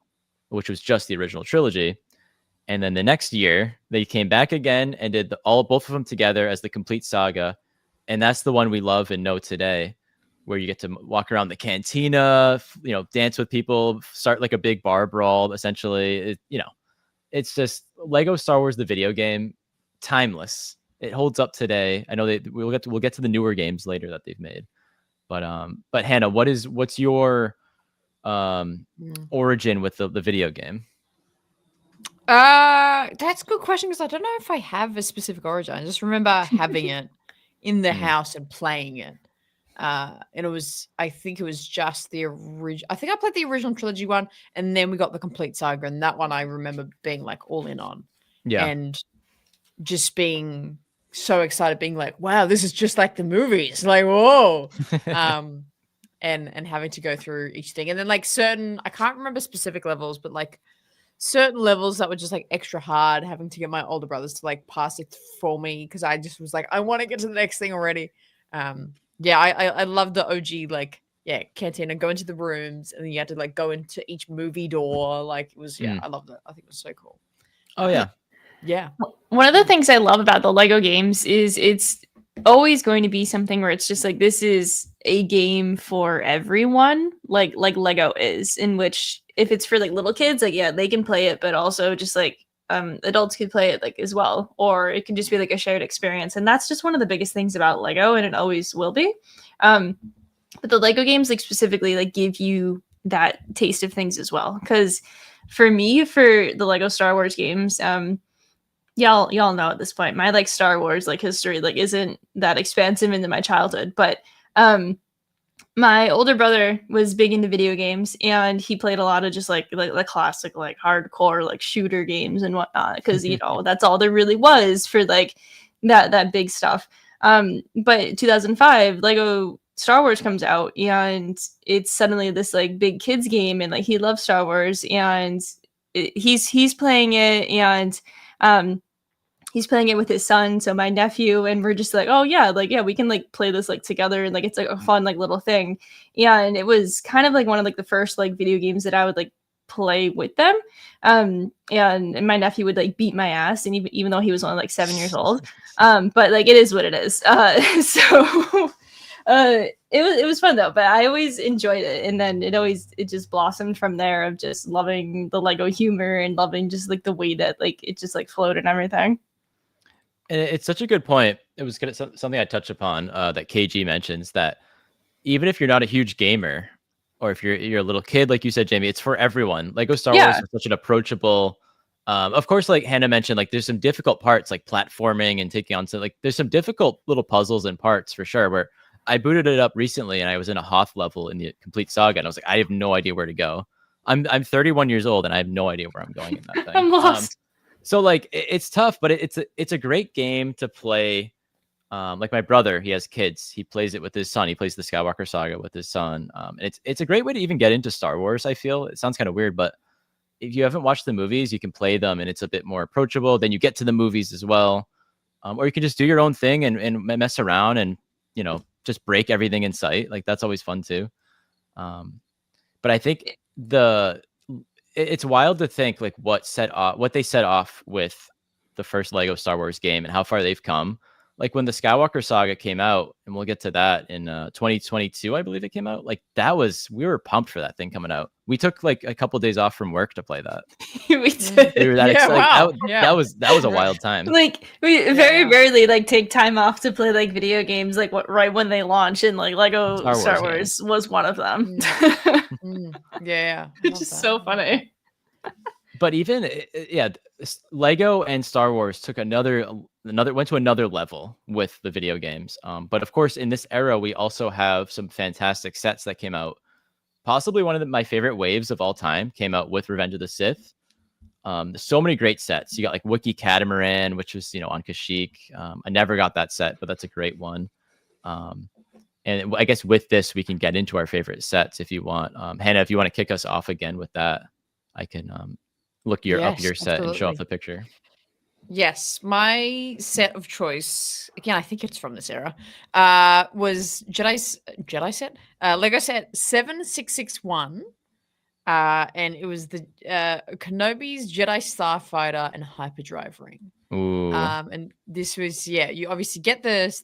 which was just the original trilogy. And then the next year, they came back again and did both of them together as the complete saga. And that's the one we love and know today, where you get to walk around the cantina, dance with people, start like a big bar brawl, essentially. It's just Lego Star Wars, the video game, timeless. It holds up today. I know we'll get to the newer games later that they've made, but Hannah, what's your origin with the video game? That's a good question, because I don't know if I have a specific origin. I just remember having it in the house and playing it. And I think it was just the original. I think I played the original trilogy one, and then we got the complete saga, and that one I remember being like all in on. Yeah. And just being so excited, being like, wow, this is just like the movies. Like, whoa. And having to go through each thing. And then like certain, I can't remember specific levels, but like certain levels that were just like extra hard, having to get my older brothers to like pass it for me, because I just was like, I want to get to the next thing already. I love the OG, like, cantina, go into the rooms, and then you had to like go into each movie door. Like, it was, I loved it. I think it was so cool. Oh yeah. Yeah. One of the things I love about the Lego games is it's always going to be something where it's just like, this is a game for everyone, like Lego is, in which if it's for like little kids, like, yeah, they can play it, but also just like adults could play it like as well, or it can just be like a shared experience. And that's just one of the biggest things about Lego, and it always will be. But the Lego games like specifically like give you that taste of things as well. Because for me, for the Lego Star Wars games, y'all know at this point, my like Star Wars like history like isn't that expansive into my childhood, but my older brother was big into video games, and he played a lot of just like the classic like hardcore like shooter games and whatnot, because that's all there really was for like that big stuff. But 2005, Lego Star Wars comes out, and it's suddenly this like big kids game, and like he loves Star Wars, and he's playing it, and he's playing it with his son, so my nephew, and we're just like, oh yeah, like, yeah, we can like play this like together, and like it's like a fun like little thing. And it was kind of like one of like the first like video games that I would like play with them. And my nephew would like beat my ass, and even though he was only like 7 years old, but like it is what it is. So it was fun though, but I always enjoyed it, and then it just blossomed from there, of just loving the Lego humor and loving just like the way that like it just like flowed and everything. And it's such a good point. It was something I touched upon that KG mentions, that even if you're not a huge gamer, or if you're a little kid, like you said, Jamie, it's for everyone. Lego Star Wars is such an approachable. Of course, like Hannah mentioned, like there's some difficult parts like platforming and taking on. So like there's some difficult little puzzles and parts for sure. Where I booted it up recently, and I was in a Hoth level in the complete saga, and I was like, I have no idea where to go. I'm 31 years old, and I have no idea where I'm going in that thing. I'm lost. So like it's tough, but it's a great game to play. Like my brother, he has kids. He plays it with his son. He plays the Skywalker Saga with his son. And it's a great way to even get into Star Wars. I feel it sounds kind of weird, but if you haven't watched the movies, you can play them, and it's a bit more approachable. Then you get to the movies as well, or you can just do your own thing and mess around and just break everything in sight. Like that's always fun too. But I think it's wild to think like what they set off with the first Lego Star Wars game and how far they've come. Like when the Skywalker Saga came out, and we'll get to that in 2022, I believe it came out. Like we were pumped for that thing coming out. We took like a couple of days off from work to play that. We did. We were that excited. Wow. That was a wild time. Like we very rarely like take time off to play like video games like right when they launch, and like Lego Star Wars was one of them. Yeah. Which is so funny. But even yeah, Lego and Star Wars took another went to another level with the video games. But of course, in this era, we also have some fantastic sets that came out. Possibly one of my favorite waves of all time came out with Revenge of the Sith. There's so many great sets. You got like Wookiee Catamaran, which was on Kashyyyk. I never got that set, but that's a great one. And I guess with this, we can get into our favorite sets if you want. Hannah, if you want to kick us off again with that, I can look up your set and show off the picture. Yes, my set of choice, again, I think it's from this era, was Jedi set, Lego set 7661. And it was the Kenobi's Jedi Starfighter and Hyperdrive ring. Ooh. And this was, you obviously get the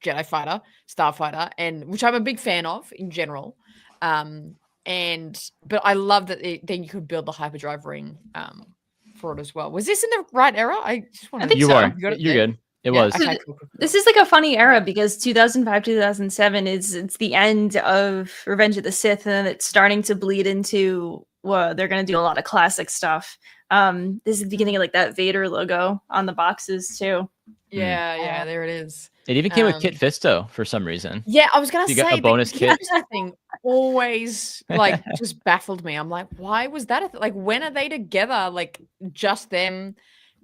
Jedi Fighter, Starfighter, and which I'm a big fan of in general. But I love that then you could build the Hyperdrive ring for it as well. Was this in the right era? I just want to. think you so. are. You're good. It was. Okay, cool. This is like a funny era because 2005, 2007 it's the end of Revenge of the Sith, and then it's starting to bleed into they're going to do a lot of classic stuff. This is the beginning of like that Vader logo on the boxes too. Yeah, there it is. It even came with Kit Fisto for some reason. Yeah, I was gonna You say got a bonus kit. That thing always like just baffled me. I'm like, why was that? Like, when are they together? Like, just them?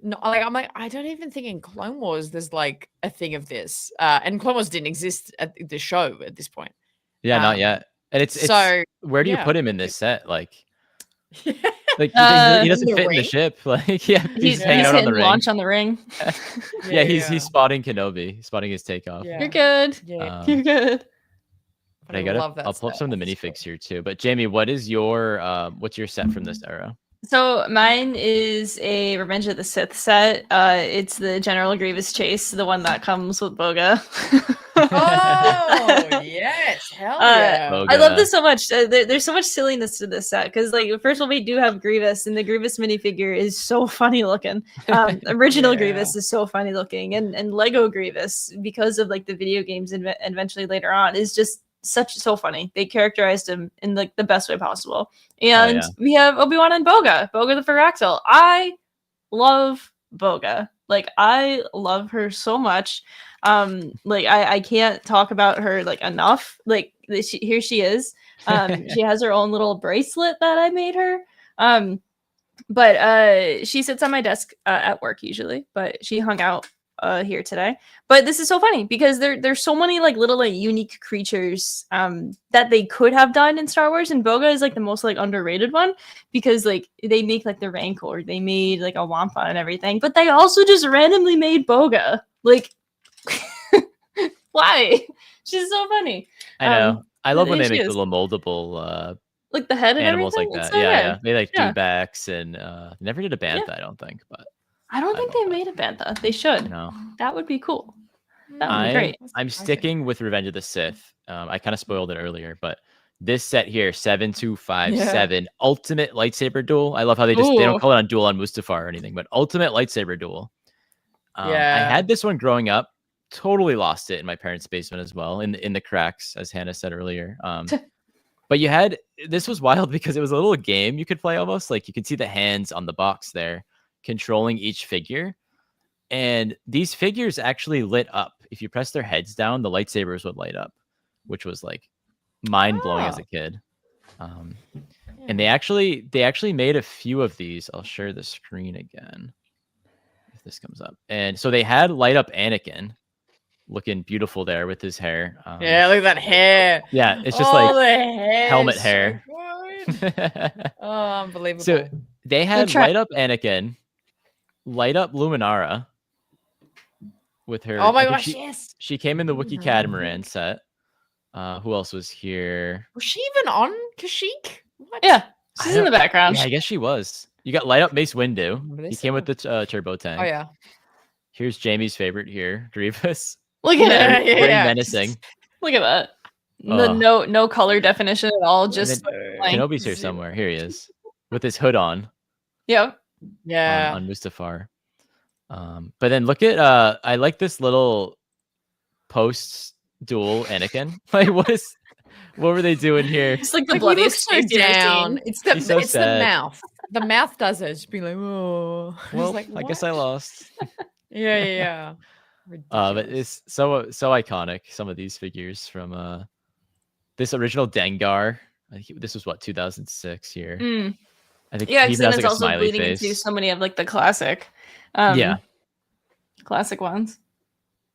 No, like I'm like, I don't even think in Clone Wars there's like a thing of this. And Clone Wars didn't exist at the show at this point. Yeah, not yet. And it's so where do you yeah. put him in this set? Like he in doesn't the fit in the ring? ship. Like he's hanging he's out on hitting the ring. launch on the ring. Yeah, he's spotting Kenobi, spotting his takeoff. Yeah. You're good. Yeah. You're good. But love that I'll pull up set. some of the minifigs here too. But Jamie, what is your what's your set from this era? So mine is a Revenge of the Sith set. It's the General Grievous chase, the one that comes with Boga. Oh yes, hell yeah! Boga. I love this so much. There's so much silliness to this set because, like, first of all, we do have Grievous, and the Grievous minifigure is so funny looking. Original Yeah. Grievous is so funny looking, and Lego Grievous, because of like the video games and eventually later on, is just so funny. They characterized him in like the best way possible. And we have Obi-Wan and Boga the Firaxel. I love Boga. Like, I love her so much. Like I can't talk about her like enough. Like here she is. She has her own little bracelet that I made her. But she sits on my desk at work usually, but she hung out here today. But this is so funny because there's so many like little like unique creatures that they could have done in Star Wars, and Boga is like the most like underrated one because like they make like the Rancor, they made like a Wampa and everything, but they also just randomly made Boga. Like why? She's so funny. I know. I love when they she make is. little moldable Like the head and animals like everything. that. It's so Yeah. good. They like Yeah. dewbacks and never did a bantha, I don't think, but I don't think they made a bantha. They should. no. That would be cool. That would be great. I'm sticking with Revenge of the Sith. I kind of spoiled it earlier, but this set here, 7257, Ultimate Lightsaber Duel. I love how they don't call it on Duel on Mustafar or anything, but Ultimate Lightsaber Duel. I had this one growing up, totally lost it in my parents' basement as well, in the cracks, as Hannah said earlier. But this was wild because it was a little game you could play almost. Like you could see the hands on the box there controlling each figure. And these figures actually lit up. If you press their heads down, the lightsabers would light up, which was like mind-blowing as a kid. And they actually made a few of these. I'll share the screen again if this comes up. And so they had light up Anakin looking beautiful there with his hair. Yeah, look at that hair. Yeah, it's just the like hair helmet is hair. So good. Oh, unbelievable. So they had light up Anakin, light up Luminara with her. Oh my gosh, yes. She came in the Wookiee Catamaran set. Who else was here? Was she even on Kashyyyk? What? Yeah, she's in the background. Yeah, I guess she was. You got light up Mace Windu. Remember He this came one? with the turbo tank. Oh yeah. Here's Jamie's favorite here, Grievous. Look at Yeah, it. yeah, Very yeah. menacing. Look at that. No color definition at all. Just like, Kenobi's here somewhere. Here he is with his hood on. Yep. Yeah. On Mustafar. But then look at I like this little post duel Anakin. Like what were they doing here? It's like the Like, he bloodiest looks so face you've ever down. seen. It's the He's so it's sad. the mouth. the mouth does it. Just be like, oh. It's Well, like, I guess I what? lost. Yeah. But Ridiculous. it's so iconic. Some of these figures from this original Dengar. I think this was what 2006 here. Mm. I think Yeah, he because even then has it's like a also smiley bleeding into face. so many of like the classic, Yeah. classic ones.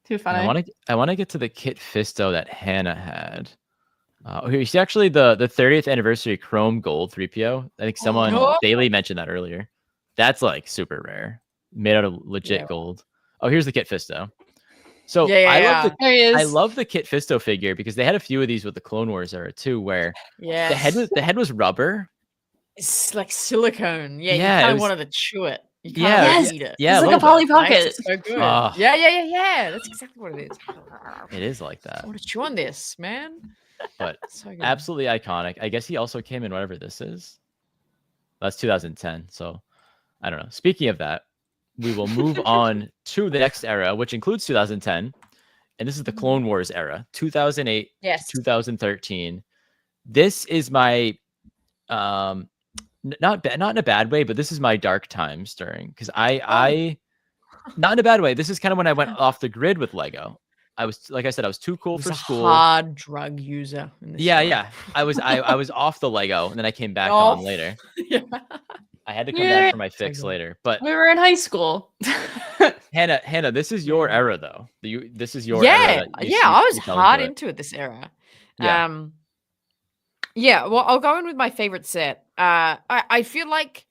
Too And funny. I want to get to the Kit Fisto that Hannah had. Here you see actually the 30th anniversary Chrome Gold 3PO. I think someone Oh. Bailey mentioned that earlier. That's like super rare, made out of legit Yeah. gold. Oh, here's the Kit Fisto. So Yeah. There he is. I love the Kit Fisto figure because they had a few of these with the Clone Wars era too, where Yes. the head was rubber. It's like silicone. Yeah, Yeah, you it kind of was- wanted to chew it. You Yeah, kind of Yes. want to eat it. Yeah, It's a like a little bit. Polly Pocket. It's so good. Ah. Yeah. That's exactly what it is. It is like I that, want to chew on this, man. but So good. absolutely iconic. I guess he also came in whatever this is. That's 2010. So I don't know. Speaking of that, we will move on to the next era, which includes 2010. And this is the Clone Wars era, 2008 Yes. to 2013. This is my not in a bad way, but this is my dark times during because I not in a bad way. This is kind of when I went off the grid with Lego. I was like I said, I was too cool He was for a school. hard drug user. In this show. Yeah. I was off the Lego, and then I came back Off. on later. Yeah. I had to come Yeah. back for my fix good. later. But We were in high school. Hannah, this is your Yeah. era though. This is your era. That you I was you fell hard into it. into it this era. Yeah. Yeah, well, I'll go in with my favorite set. I feel like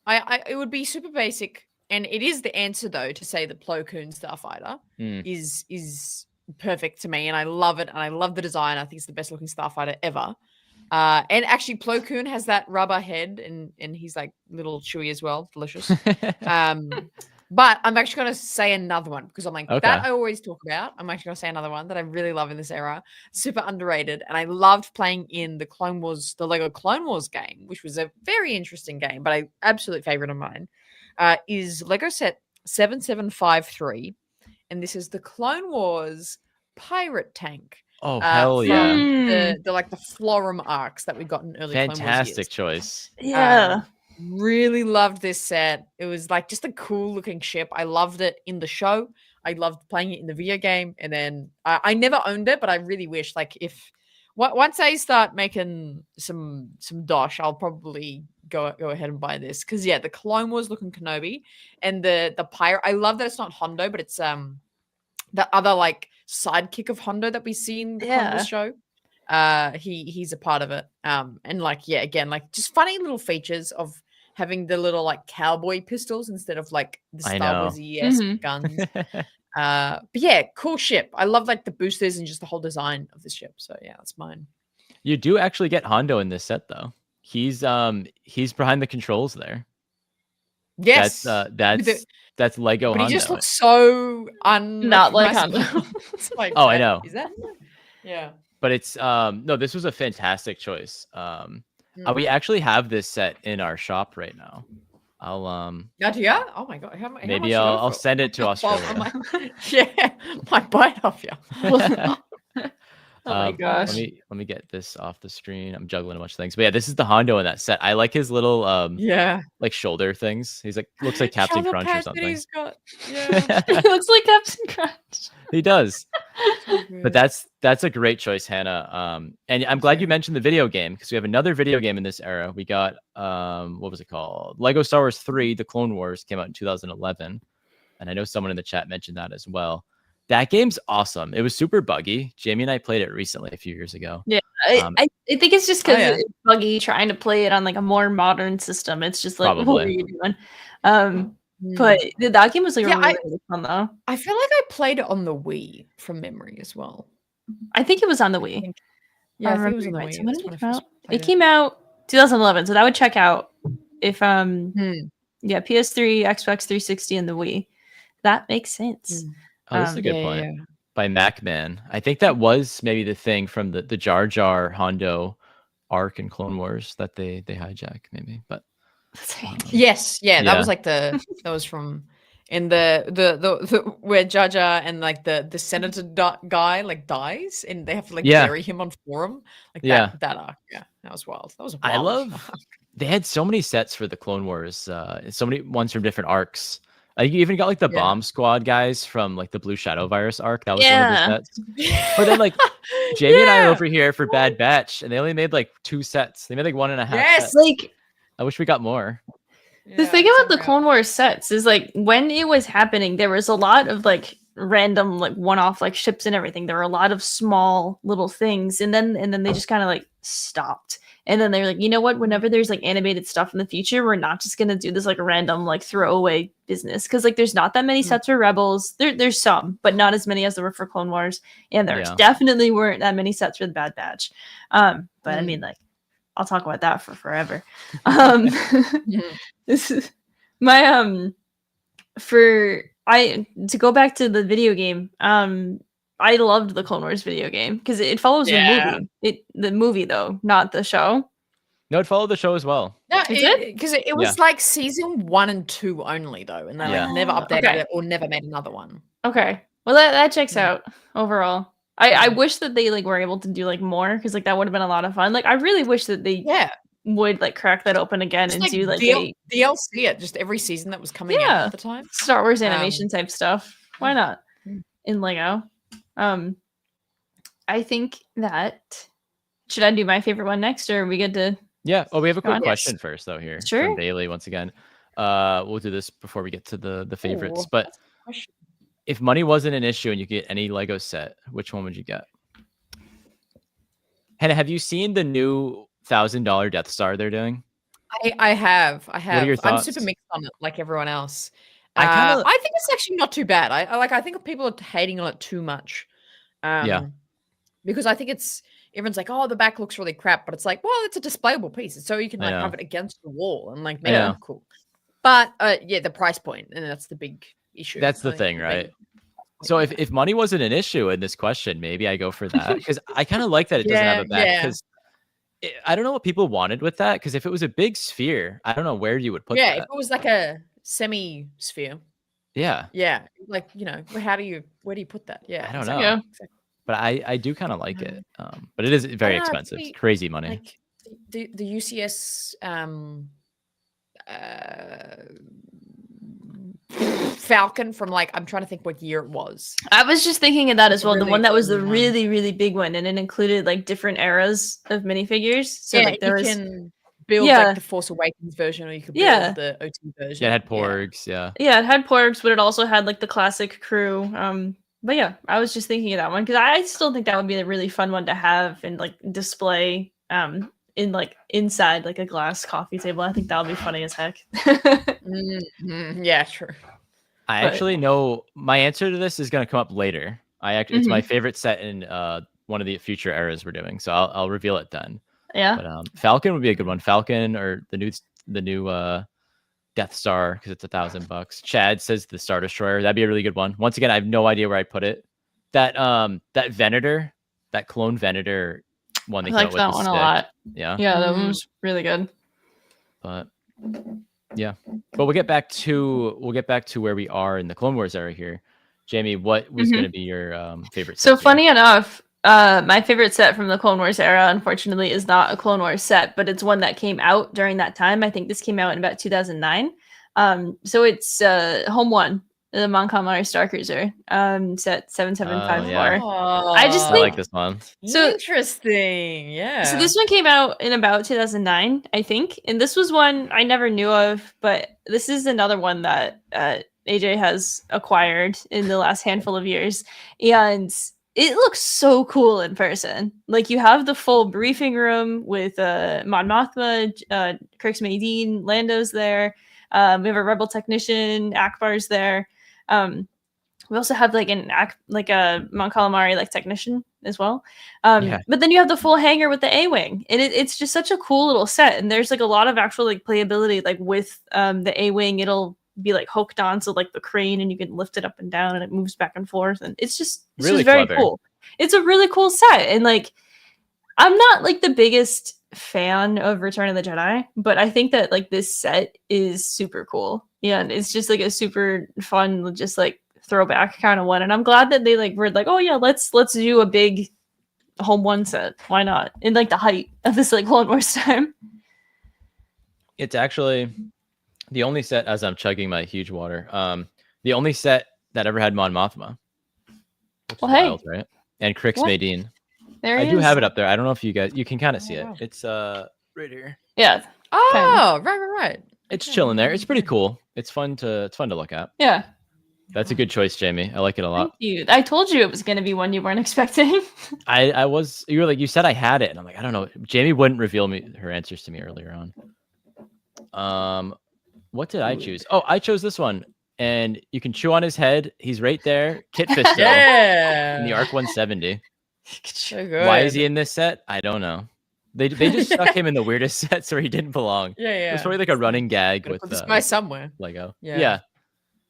it would be super basic, and it is the answer though to say that Plo Koon Starfighter Mm. is perfect to me, and I love it, and I love the design. I think it's the best looking Starfighter ever. And actually, Plo Koon has that rubber head, and he's like little chewy as well, delicious. But I'm actually going to say another one because I'm like, Okay. that I always talk about. I'm actually going to say another one that I really love in this era. Super underrated. And I loved playing in the Lego Clone Wars game, which was a very interesting game, but I absolute favorite of mine is Lego set 7753. And this is the Clone Wars pirate tank. Oh hell from yeah! the like the Florum arcs that we got in early Clone Wars Fantastic years. choice. Yeah. Really loved this set. It was like just a cool looking ship. I loved it in the show. I loved playing it in the video game. And then I never owned it, but I really wish like if once I start making some dosh, I'll probably go ahead and buy this. Cause yeah, the Clone Wars looking Kenobi and the pirate. I love that it's not Hondo, but it's the other like sidekick of Hondo that we see in the Clone Wars show. He's a part of it. And like, yeah, again, like just funny little features of having the little like cowboy pistols instead of like the I Star know. Wars-esque guns. But yeah, cool ship. I love like the boosters and just the whole design of this ship. So yeah, that's mine. You do actually get Hondo in this set though. He's behind the controls there. Yes. That's Lego but Hondo. he just looks so Not like Hondo. It's like, Oh, I know. Is that? Yeah. But it's no, this was a fantastic choice. We actually have this set in our shop right now. I'll Yeah. Oh my god. maybe I'll send it to Australia. Yeah, might buy it off you. Oh my gosh. Let me get this off the screen. I'm juggling a bunch of things. But yeah, this is the Hondo in that set. I like his little Yeah. like shoulder things. He's like looks like Captain Shoulder Crunch or pads that something. he's got. Yeah. It looks like Captain Crunch. He does. So But good. that's a great choice, Hannah. And I'm glad you mentioned the video game because we have another video game in this era. We got what was it called? Lego Star Wars 3: The Clone Wars came out in 2011, and I know someone in the chat mentioned that as well. That game's awesome. It was super buggy. Jamie and I played it recently a few years ago. Yeah, I think it's just because yeah. it's buggy trying to play it on like a more modern system. It's just like, what Probably. are you doing? But that game was like Yeah, really fun though. I feel like I played it on the Wii from memory as well. I think it was on the Wii. Yeah, I think it was remember on the right. Wii. So when That's did when it I come first out? played It came out 2011, so that would check out if yeah, PS3, Xbox 360, and the Wii. That makes sense. Oh, this is a good Yeah, point. yeah. By MacMan. I think that was maybe the thing from the Jar Jar Hondo arc in Clone Wars that they hijack maybe. But Yes, yeah, that Yeah. was like that was from in the where Jar Jar and like the senator guy like dies and they have to like Yeah. bury him on forum like Yeah. that arc. Yeah, that was wild. That was a I wild love they had so many sets for the Clone Wars, so many ones from different arcs. You even got like the Yeah. Bomb Squad guys from like the Blue Shadow Virus arc. That was Yeah. one of the sets. But then like Jamie and I are Yeah. over here for Bad Batch, and they only made like 2 sets. They made like 1.5 Yes. sets. Like I wish we got more. the thing about the Clone Wars sets is like when it was happening, there was a lot of like random like one-off like ships and everything. There were a lot of small little things, and then they just kind of like stopped. And then they were like, you know what? Whenever there's like animated stuff in the future, we're not just gonna do this like random like throwaway business because like there's not that many sets for Rebels. There's some, but not as many as there were for Clone Wars, and there definitely weren't that many sets for the Bad Batch. But I mean, like, I'll talk about that for forever. This is my to go back to the video game. I loved the Clone Wars video game because it follows the movie. The movie though, not the show. No, it followed the show as well. No, Is it? Because it was like season 1 and 2 only though, and they like never updated it or never made another one. Okay, well that checks out overall. I wish that they like were able to do like more because like that would have been a lot of fun. Like I really wish that they would like crack that open again just and do like DLC it just every season that was coming out at the time. Star Wars animation type stuff. Why not in Lego? I think that should I do my favorite one next, or are we good to? Yeah. Oh, we have a quick question first though here from Bailey once again. We'll do this before we get to the favorites. But if money wasn't an issue and you get any Lego set, which one would you get? Hannah, have you seen the new $1,000 Death Star they're doing? I have. What are your thoughts? I'm super mixed on it, like everyone else. I think it's actually not too bad. I think people are hating on it too much. Because I think everyone's like, oh, the back looks really crap, but it's like, well, it's a displayable piece, so you can like have it against the wall and like make it look cool. But the price point, and that's the big issue. That's the thing, right? So if money wasn't an issue in this question, maybe I go for that because I kind of like that it doesn't have a back because I don't know what people wanted with that because if it was a big sphere, I don't know where you would put that. Yeah, if it was like a semi-sphere. Yeah. Yeah, like where do you put that? Yeah, I don't know. Yeah. Exactly. But I do kind of like it. But it is very expensive. It's crazy money. Like the UCS Falcon from like I'm trying to think what year it was. I was just thinking of that as well. The one that was the really, really big one, and it included like different eras of minifigures. So like there was can build like the Force Awakens version, or you could build the OT version. Yeah, it had porgs. Yeah, it had porgs, but it also had like the classic crew. But yeah, I was just thinking of that one because I still think that would be a really fun one to have and like display in like inside like a glass coffee table. I think that would be funny as heck. Yeah, true. I actually know my answer to this is going to come up later. It's my favorite set in one of the future eras we're doing, so I'll reveal it then. Yeah. But Falcon would be a good one. Falcon or the new Death Star because it's $1,000. Chad says the Star Destroyer. That'd be a really good one. Once again, I have no idea where I'd put it. That Venator, that clone Venator one. I like that one a lot. Yeah. Yeah, that one was really good. But yeah, but we'll get back to where we are in the Clone Wars era here. Jamie, what was going to be your favorite set? So funny enough, my favorite set from the Clone Wars era, unfortunately, is not a Clone Wars set, but it's one that came out during that time. I think this came out in about 2009. So it's Home 1, the Mon Calamari Star Cruiser, set 7754. I think, like this one. So interesting. Yeah. So this one came out in about 2009, I think. And this was one I never knew of, but this is another one that AJ has acquired in the last handful of years. And it looks so cool in person. Like you have the full briefing room with Mon Mothma, Kirk's Maydeen, Lando's there. We have a Rebel technician, Akbar's there. We also have like a Mon Calamari like technician as well. But then you have the full hangar with the A-wing, and it's just such a cool little set. And there's like a lot of actual like playability like with the A-wing. It'll be like hooked onto like the crane, and you can lift it up and down, and it moves back and forth. And it's just very clever. Cool. It's a really cool set, and like I'm not like the biggest fan of Return of the Jedi, but I think that like this set is super cool. Yeah, and it's just like a super fun, just like throwback kind of one. And I'm glad that they like were like, oh yeah, let's do a big Home 1 set. Why not? In like the height of this like Clone Wars time. It's actually the only set, as I'm chugging my huge water, the only set that ever had Mon Mothma. Which Well, is hey. wild, right? And Crix Yeah. Maydeen. There I he do is. have it up there. I don't know if you guys, you can kind of see Oh, it. wow. It's right here. Yeah. Oh, right. It's Okay, chilling there. yeah, It's pretty yeah. cool. It's fun to look at. Yeah. That's a good choice, Jamie. I like it a Thank lot. you. I told you it was going to be one you weren't expecting. I was, you were like, you said I had it, and I'm like, I don't know. Jamie wouldn't reveal her answers to me earlier on. What did I choose? Oh, I chose this one. And you can chew on his head. He's right there. Kit Fisto in the Yeah. Arc 170. So good. Why is he in this set? I don't know. They just stuck him in the weirdest sets where he didn't belong. Yeah. It was probably like a running gag Gotta with put this guy somewhere. Lego. Yeah. Yeah.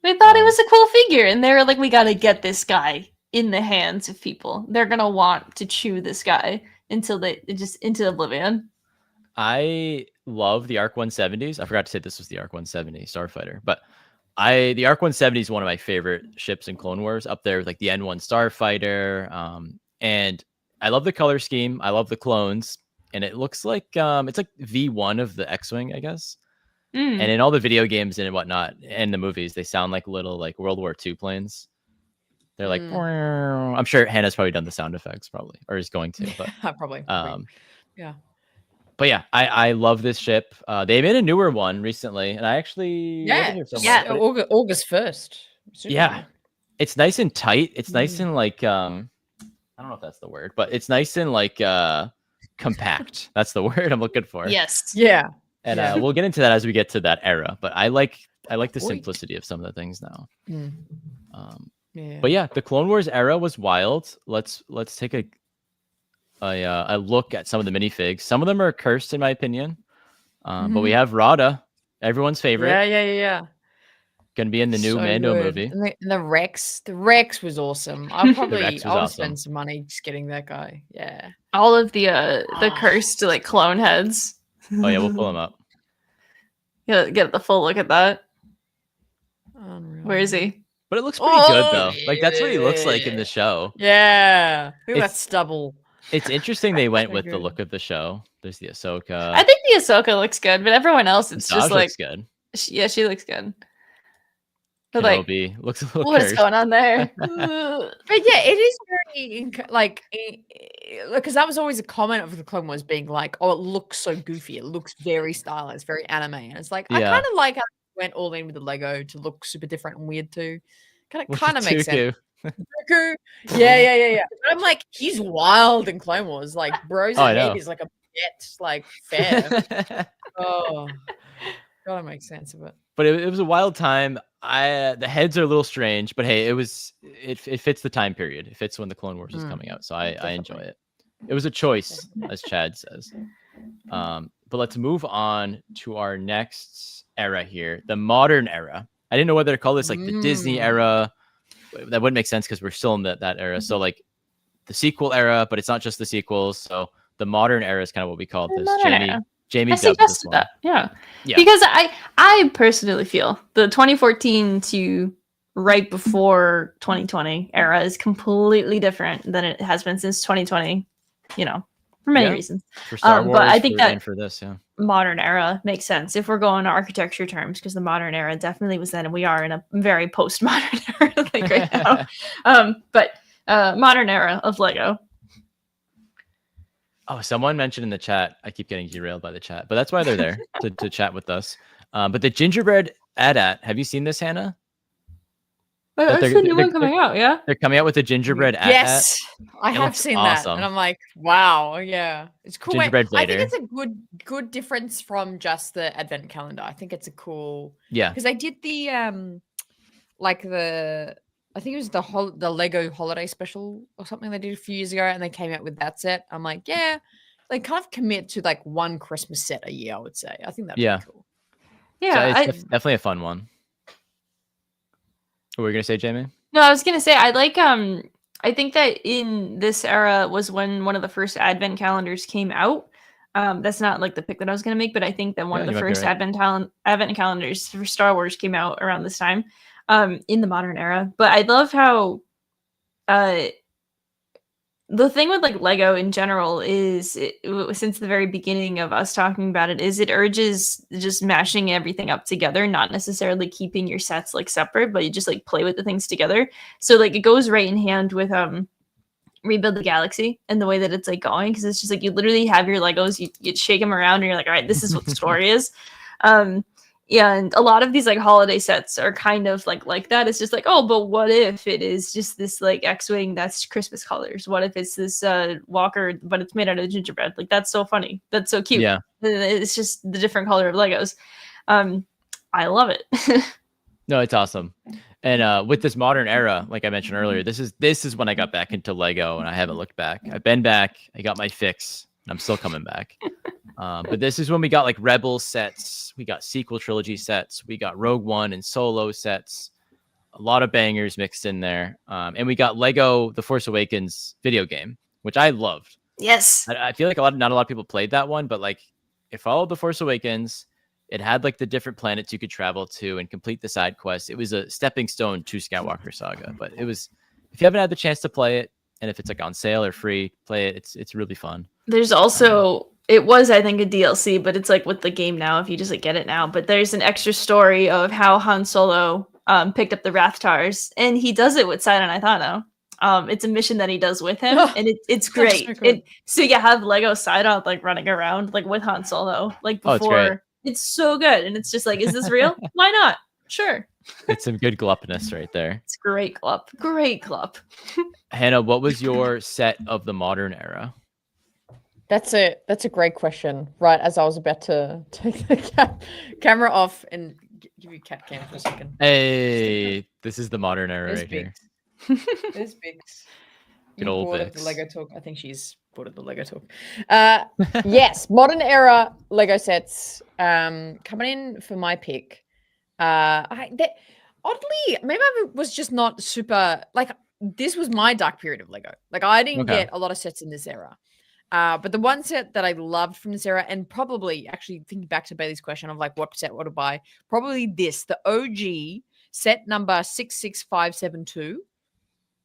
They thought it was a cool figure, and they were like, we got to get this guy in the hands of people. They're going to want to chew this guy until they just into oblivion. I love the Arc 170s. I forgot to say this was the Arc 170 Starfighter, but the Arc 170 is one of my favorite ships in Clone Wars, up there with like the N1 Starfighter. And I love the color scheme. I love the clones, and it looks like it's like V1 of the X-Wing, I guess. Mm. And in all the video games and whatnot, and the movies, they sound like little like World War II planes. They're like, I'm sure Hannah's probably done the sound effects, probably, or is going to. But Probably. Yeah. But yeah, I love this ship. They made a newer one recently, and I actually have it here somewhere, but August 1st. yeah, it's nice and tight. It's nice and like I don't know if that's the word, but it's nice and like compact. That's the word I'm looking for. Yes. Yeah. And we'll get into that as we get to that era. But I like the Boy. simplicity of some of the things now. Yeah. But yeah, the Clone Wars era was wild. Let's take a look at some of the minifigs. Some of them are cursed in my opinion. But we have Rada, everyone's favorite. Yeah. Gonna be in the new Mando good. movie. And the Rex. The Rex was awesome. I'll probably Rex was I'll awesome. spend some money just getting that guy. Yeah. All of the cursed like clone heads. Oh yeah, we'll pull them up. Get the full look at that. Unreal. Where is he? But it looks pretty good though. Like that's what he looks like in the show. Yeah. Look at that It's- stubble. It's interesting they went So with the good. look of the show. There's the Ahsoka. I think the Ahsoka looks good, but everyone else, it's Dodge just like, looks good. she looks good. But like, Kenobi looks a little what is cursed. going on there? But yeah, it is very because that was always a comment of the Clone Wars being like, oh, it looks so goofy. It looks very stylized, very anime. And it's like, I Yeah. kind of like how they went all in with the Lego to look super different and weird too. Kind of makes sense. Dooku. Dooku. Yeah. But I'm like, he's wild in Clone Wars. Like, bro's I head know. is like a jet, like fair. Oh, gotta make sense of it. But it was a wild time. The heads are a little strange, but hey, it fits the time period. It fits when the Clone Wars is coming out, so I enjoy Definitely. it. It was a choice, as Chad says. But let's move on to our next era here, the modern era. I didn't know whether to call this like the Disney era. That wouldn't make sense because we're still in that era. So like the sequel era, but it's not just the sequels. So the modern era is kind of what we call The this. modern era. Jamie I dubbed this suggested one. that. Yeah. Yeah. Because I personally feel the 2014 to right before 2020 era is completely different than it has been since 2020, for many Yeah. reasons. For Star Wars, but I think and that for this, yeah. modern era makes sense if we're going to architecture terms, because the modern era definitely was then, and we are in a very postmodern era like right now. But modern era of Lego. Oh, someone mentioned in the chat. I keep getting derailed by the chat, but that's why they're there to chat with us. But the gingerbread AT-AT, have you seen this, Hannah? That That's the new one coming out, yeah? They're coming out with a gingerbread AT-AT. Yes, I It have looks seen that, awesome. and I'm like, wow, yeah, it's cool. Gingerbread I think later. it's a good difference from just the advent calendar. I think it's a cool Yeah. because they did the I think it was the Lego holiday special or something they did a few years ago, and they came out with that set. I'm like, yeah, they kind of commit to like one Christmas set a year. I would say. I think that'd Yeah. be cool. Yeah. So it's definitely a fun one. What were you gonna say, Jamie? No, I was gonna say I like I think that in this era was when one of the first advent calendars came out. That's not like the pick that I was gonna make, but I think that one Yeah, of you the might be first right. advent calendars for Star Wars came out around this time, in the modern era. But I love how the the thing with like Lego in general is since the very beginning of us talking about it is it urges just mashing everything up together, not necessarily keeping your sets like separate, but you just like play with the things together. So like it goes right in hand with Rebuild the Galaxy and the way that it's like going, because it's just like you literally have your Legos, you shake them around and you're like, all right, this is what the story is. Yeah, and a lot of these like holiday sets are kind of like that. It's just like, oh, but what if it is just this like X-wing that's Christmas colors? What if it's this Walker, but it's made out of gingerbread? Like that's so funny. That's so cute. Yeah, It's just the different color of Legos. I love it. no, it's awesome. And with this modern era, like I mentioned earlier, this is when I got back into Lego, and I haven't looked back. I've been back. I got my fix, and I'm still coming back. But this is when we got like Rebels sets, we got sequel trilogy sets, we got Rogue One and Solo sets, a lot of bangers mixed in there. And we got Lego The Force Awakens video game, which I loved. Yes. I feel like not a lot of people played that one, but like it followed The Force Awakens. It had like the different planets you could travel to and complete the side quests. It was a stepping stone to Skywalker Saga, but it was, if you haven't had the chance to play it, and if it's like on sale or free, play it. It's really fun. There's also it was, I think, a DLC, but it's like with the game now, if you just like get it now. But there's an extra story of how Han Solo picked up the Rathtars, and he does it with Sidon Ithano. It's a mission that he does with him, and it's great. So cool. So you have Lego Sidon like running around like with Han Solo, like before. Oh, it's great. It's so good, and it's just like, is this real? Why not? Sure. It's some good glupness right there. It's great glup. Great glup. Hannah, what was your set of the modern era? That's a great question. Right as I was about to take the camera off and give you cat cam for a second. Hey, this is the modern era There's right here. There's Bix. Good You old bored of the Bix. Lego talk. I think she's bored of the Lego talk. Yes, modern era Lego sets coming in for my pick. Oddly, maybe I was just not super like this was my dark period of Lego. Like I didn't Okay. get a lot of sets in this era. But the one set that I loved from this era, and probably actually thinking back to Bailey's question of like what set what to buy, probably the OG set number 66572,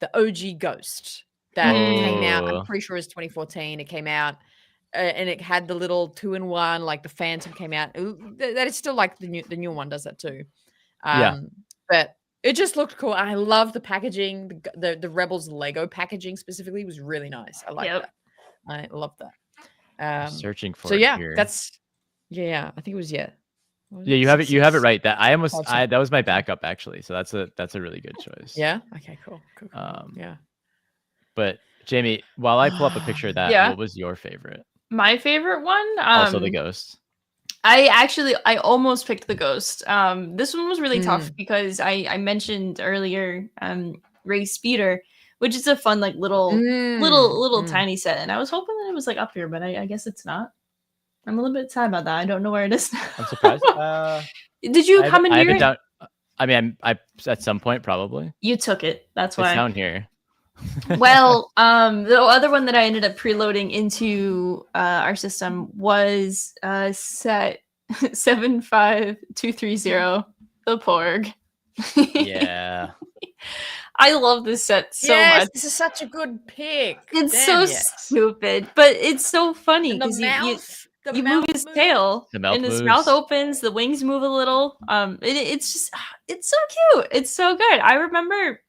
the OG Ghost that came out. Oh. I'm pretty sure it's 2014. It came out. And it had the little 2-in-1, like the Phantom came out. That is still like the new one does that too. Yeah. But it just looked cool. I love the packaging. The Rebels Lego packaging specifically was really nice. I like that. I love that. I'm searching for So it yeah, here. that's I think it was Yeah, you have it right. That Awesome. that was my backup actually. So that's a really good choice. Yeah. Okay. Cool. Yeah. But Jamie, while I pull up a picture of that, Yeah. what was your favorite? My favorite one. Also the Ghost. I almost picked the Ghost. This one was really tough Mm. because I mentioned earlier Ray Speeder, which is a fun like little tiny set, and I was hoping that it was like up here, but I guess it's not. I'm a little bit sad about that. I don't know where it is now. I'm surprised. Did you come in here? I at some point probably. You took it. That's It's why. down here. Well, the other one that I ended up preloading into our system was set 75230, the Porg. Yeah. I love this set so yes, much. this is such a good pick. It's Damn, so yes. stupid, but it's so funny And the because mouth. The you mouth move his moves. tail The mouth and his moves. mouth opens, the wings move a little. It's just it's so cute. It's so good. I remember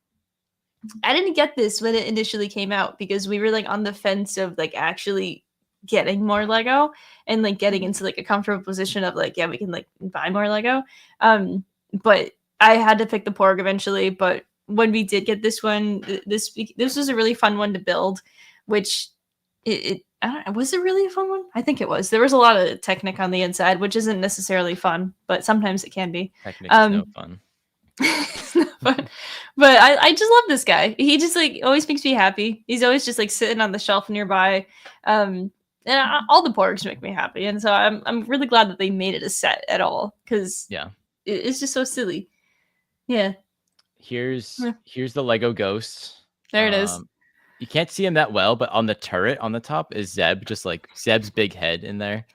I didn't get this when it initially came out because we were like on the fence of like actually getting more Lego and like getting into like a comfortable position of like, yeah, we can like buy more Lego. But I had to pick the Porg eventually. But when we did get this one, this was a really fun one to build, which I don't know, was it really a fun one? I think it was. There was a lot of Technic on the inside, which isn't necessarily fun, but sometimes it can be. Technically no fun. It's not fun. But I just love this guy. He just like always makes me happy. He's always just like sitting on the shelf nearby. And all the Porgs make me happy. And so I'm really glad that they made it a set at all because it's just so silly. Yeah. Here's the Lego Ghost. There it is. You can't see him that well, but on the turret on the top is Zeb, just like Zeb's big head in there.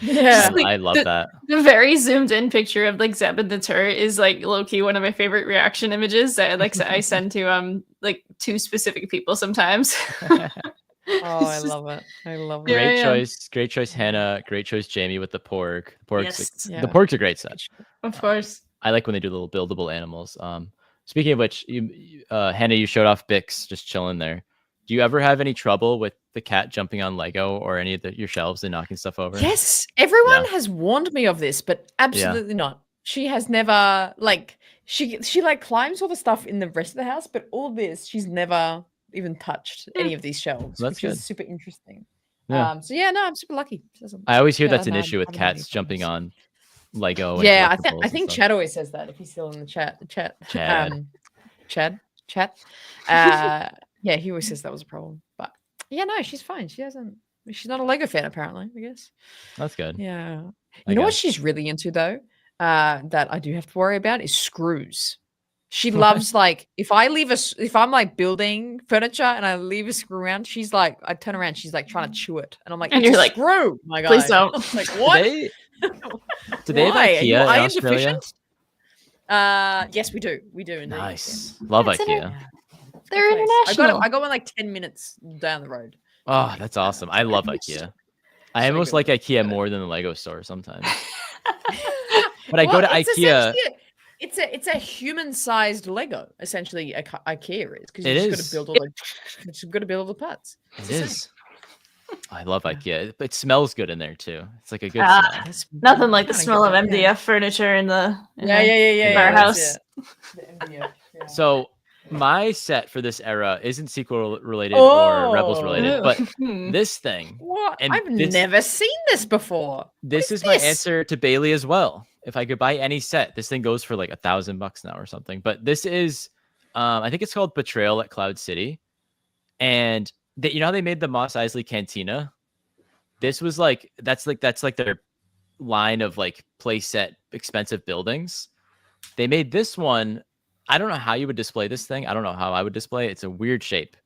Yeah. Just, like, I love that. The very zoomed in picture of like Zeb and the turret is like low key one of my favorite reaction images that I send to like 2 specific people sometimes. Oh, I love it. I love Yeah, it. Great choice, Hannah. Great choice, Jamie, with the porg. The porg's Yes. Yeah. the porg's a great set. Of course. I like when they do little buildable animals. Speaking of which, Hannah, you showed off Bix just chilling there. Do you ever have any trouble with the cat jumping on Lego or any of your shelves and knocking stuff over? Yes, everyone Yeah. has warned me of this, but absolutely not. She has never like she like climbs all the stuff in the rest of the house, but all this she's never even touched any of these shelves, That's which is good. super interesting. Yeah. So yeah, no, I'm super lucky. She doesn't- I always hear yeah, that's an no, issue with I haven't had any cats jumping problems. on Lego. And Yeah, I collectibles and think stuff. Chad always says that if he's still in the chat. Chad. Chat. Yeah, he always says that was a problem. But yeah, no, she's fine. She's not a Lego fan apparently, I guess. That's good. Yeah. I You know what guess. she's really into though? That I do have to worry about is screws. She loves like if I'm like building furniture and I leave a screw around, she's like I turn around, she's like trying to chew it, and I'm like, And "It's you're a like, screw, my guy." please don't. I'm like, what? Do they have Why? Are IKEA you in iron Australia? deficient? Yes, we do. We do indeed. Nice. Love That's IKEA. Yeah. It's They're good place. international. I got one like 10 minutes down the road. Oh, that's awesome. I love IKEA. I So almost good. like IKEA more than the Lego store sometimes. But I go to it's IKEA. essentially it's a human-sized Lego, essentially. IKEA is because It you is. just got to build all the parts. It is. I love IKEA. It smells good in there too. It's like a good Ah. smell. That's Nothing like the kinda smell of good, MDF furniture in the yeah. our that's house. it. The MDF, yeah. So my set for this era isn't sequel related or Rebels related, Oh. but Hmm. this thing, What? and I've this- never seen this before. this is is my this? answer to Bailey as well. If I could buy any set, this thing goes for like $1,000 now or something. But this is, I think it's called Betrayal at Cloud City, and you know how they made the Mos Eisley Cantina. This was like that's like their line of like playset expensive buildings. They made this one. I don't know how you would display this thing. I don't know how I would display it. It's a weird shape,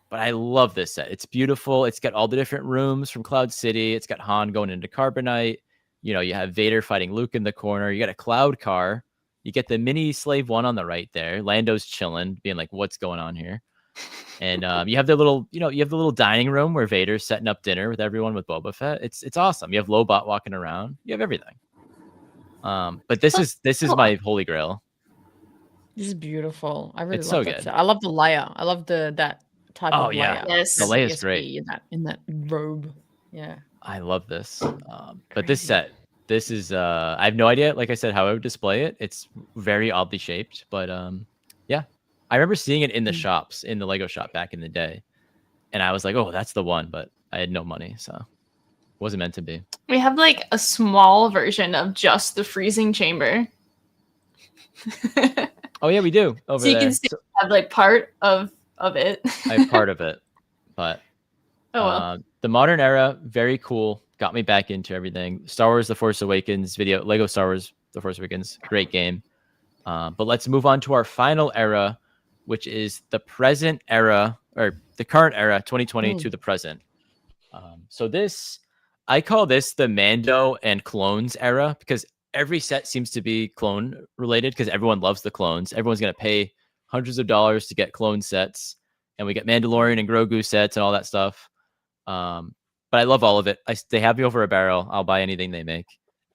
but I love this set. It's beautiful. It's got all the different rooms from Cloud City. It's got Han going into Carbonite. You know, you have Vader fighting Luke in the corner. You got a cloud car. You get the mini Slave One on the right there. Lando's chilling, being like, "What's going on here?" And you have the little dining room where Vader's setting up dinner with everyone with Boba Fett. It's awesome. You have Lobot walking around. You have everything. But this is my holy grail. This is beautiful. I really It's love so that good. set. I love the layer. I love that type Oh, of yeah. layer. Yes. The layer is great. In that robe. Yeah. I love this. But this Crazy. set, this is I have no idea, like I said, how I would display it. It's very oddly shaped, but yeah. I remember seeing it in the shops, in the Lego shop back in the day. And I was like, oh, that's the one, but I had no money, so it wasn't meant to be. We have like a small version of just the freezing chamber. Oh yeah, we do over So you there. can see I have like part of it. I have part of it, but Oh well. the modern era, very cool. Got me back into everything. Star Wars: The Force Awakens video, Lego Star Wars: The Force Awakens, great game. But let's move on to our final era, which is the present era, or the current era, 2020 to the present. So this, I call this the Mando and clones era, because every set seems to be clone related, because everyone loves the clones. Everyone's going to pay hundreds of dollars to get clone sets, and we get Mandalorian and Grogu sets and all that stuff. But I love all of it. They have me over a barrel. I'll buy anything they make,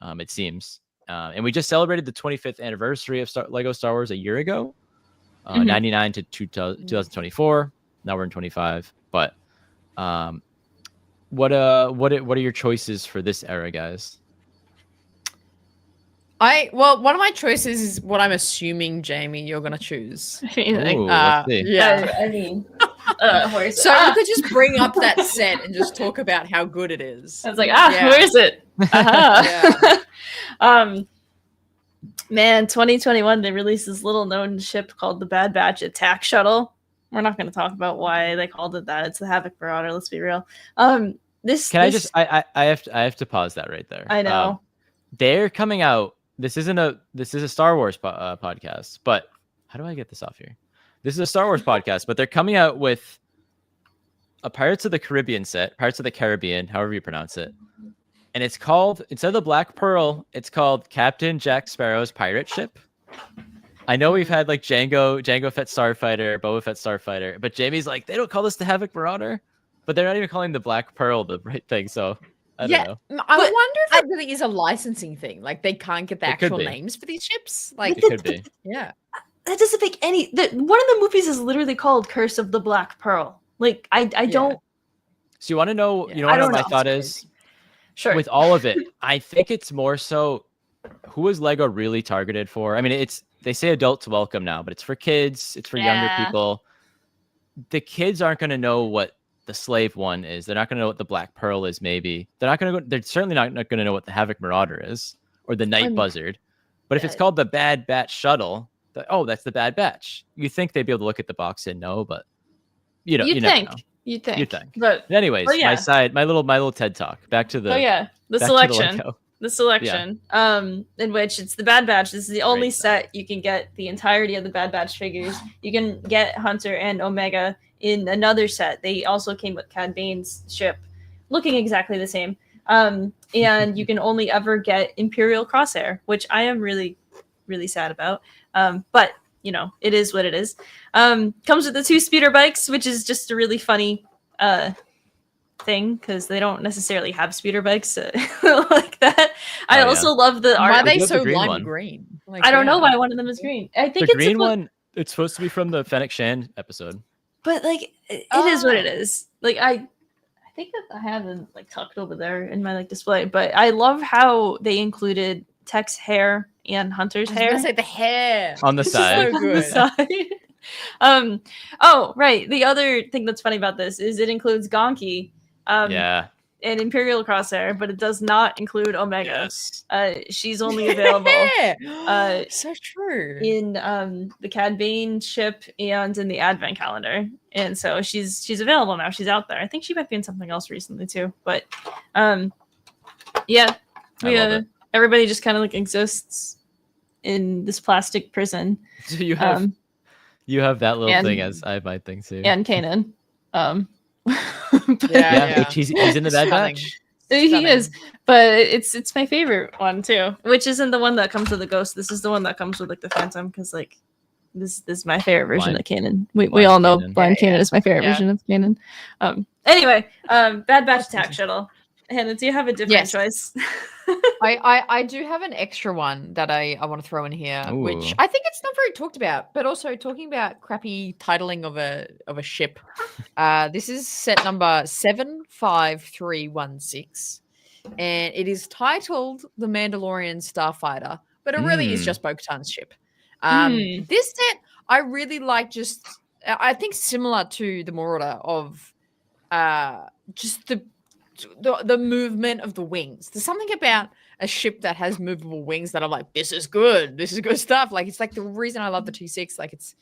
it seems. And we just celebrated the 25th anniversary of Lego Star Wars a year ago, 99 to 2024. Now we're in 25. But what are your choices for this era, guys? One of my choices is what I'm assuming, Jamie, you're gonna choose. Ooh, let's see. Yeah. I mean, horse. So you could just bring up that set and just talk about how good it is. I was like, Yeah. where is it? Yeah. Man, 2021 they released this little known ship called the Bad Batch Attack Shuttle. We're not going to talk about why they called it that. It's the Havoc Marauder. Let's be real. I have to pause that right there. I know. They're coming out. This is a Star Wars podcast, but how do I get this off here? This is a Star Wars podcast, but they're coming out with a Pirates of the Caribbean set, Pirates of the Caribbean, however you pronounce it. and it's called, instead of the Black Pearl, it's called Captain Jack Sparrow's pirate ship. I know we've had like Jango Fett Starfighter, Boba Fett Starfighter, but Jamie's like, they don't call this the Havoc Marauder, but they're not even calling the Black Pearl the right thing. So I don't know. I wonder if it really is a licensing thing. Like they can't get the It could actual be. names for these ships. Like, It could be. yeah. That doesn't make any. One of the movies is literally called Curse of the Black Pearl. Like I don't. So you want to know? Yeah. You know I what don't my know. thought It's is Sure. with all of it. I think it's more so who is Lego really targeted for? I mean, they say adults welcome now, but it's for kids. It's for younger Yeah. people. The kids aren't going to know what the slave one is. They're not going to know what the Black Pearl is. Maybe they're not going to go. They're certainly not going to know what the Havoc Marauder is or the Night Buzzard. But if it's called the Bad Batch Shuttle, that's the Bad Batch. You think they'd be able to look at the box and know, but you know, You'd never think. know. You'd think. You'd think. But Anyways, Oh, yeah. my little TED talk. Back to the oh yeah, the back to selection. Lego. The selection. In which it's the Bad Batch. This is the only Great set you can get the entirety of the Bad Batch figures. You can get Hunter and Omega in another set. They also came with Cad Bane's ship, looking exactly the same. And you can only ever get Imperial Crosshair, which I am really, really sad about. But you know, it is what it is. Comes with the 2 speeder bikes, which is just a really funny thing because they don't necessarily have speeder bikes like that. I also love the Why art. are they love the so green lime one. green? Like, I don't know why one of them is green. I think The it's green one, it's supposed to be from the Fennec Shan episode. but like it is what it is. Like I think that I have them like tucked over there in my like display. But I love how they included Tech's hair and Hunter's I was hair gonna say the hair On the This is side. so on the good. side. Oh right, the other thing that's funny about this is it includes Gonki Yeah. and Imperial Crosshair, but it does not include Omega. Yes. She's only available Yeah. So true. in the Cad Bane ship and in the Advent calendar, and so she's available now. She's out there. I think she might be in something else recently too, but yeah, I love it. everybody just kind of like exists in this plastic prison. So you have that little and- thing as I have my thing too. And Kanan. But- Yeah, which he's in the Bad Stunning. Batch. He is, but it's my favorite one too, which isn't the one that comes with the ghost. This is the one that comes with like the Phantom, because like this is my favorite version Blind- of Kanan. We Blind all know Kanan. Blind Yeah, Kanan is my favorite Yeah. version of Kanan. Anyway, Bad Batch attack shuttle. Hannah, do you have a different Yes. choice? I do have an extra one that I want to throw in here, which Ooh. I think it's not very talked about, but also talking about crappy titling of a ship. This is set number 75316, and it is titled The Mandalorian Starfighter, but it really is just Bo-Katan's ship. This set I really like. Just I think similar to the Marauder of just the movement of the wings. There's something about a ship that has movable wings that I'm like, this is good stuff. Like it's like the reason I love the T6. Like it's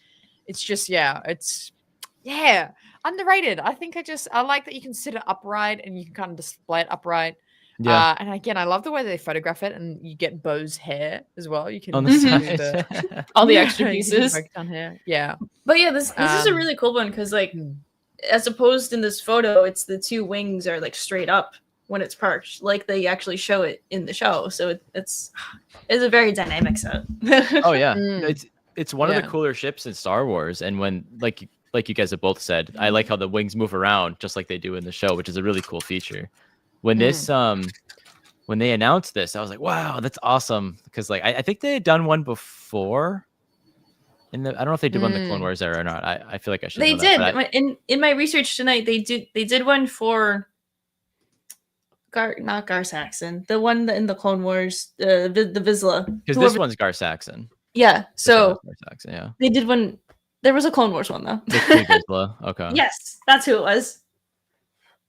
just it's underrated. I think I like that you can sit it upright and you can kind of display it upright. Yeah. And again, I love the way they photograph it, and you get Bo's hair as well. You can On the do side. All the Yeah, extra you can do pieces. Bo-Katan hair. Yeah. But yeah, this is a Um, really cool one because like as opposed in this photo, it's the 2 wings are like straight up when it's parked, like they actually show it in the show. So it's a very dynamic set. Oh yeah, Mm. it's one of Yeah. the cooler ships in Star Wars, and when like you guys have both said, I like how the wings move around just like they do in the show, which is a really cool feature. When this when they announced this, I was like, wow, that's awesome, because like I think they had done one before. I don't know if they did one in the Clone Wars era or not. I feel like I should. They know that, did. but In my research tonight, they did one for not Gar Saxon, the one in the Clone Wars, the Vizsla. because this Whoever- one's Gar Saxon. yeah. This So one is Gar Saxon, yeah. they did one. There was a Clone Wars one though. Victory Vizsla. Okay. Yes, that's who it was.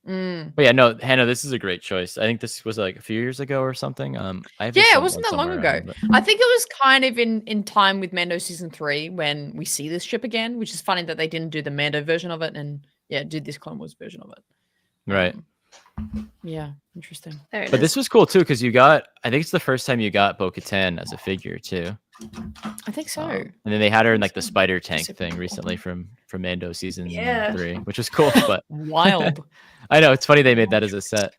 But yeah, no, Hannah, this is a great choice. I think this was like a few years ago or something. I have Yeah, this it wasn't that long somewhere ago. around, I think it was kind of in time with Mando season 3 when we see this ship again, which is funny that they didn't do the Mando version of it and did this Clone Wars version of it. right. Yeah, interesting. There it But is. this was cool too, because you got, I think it's the first time you got Bo-Katan as a figure too. I think so. And then they had her in like the spider tank Super thing cool. recently from Mando season Yeah. 3, which was cool. But Wild. I know it's funny they made that as a set.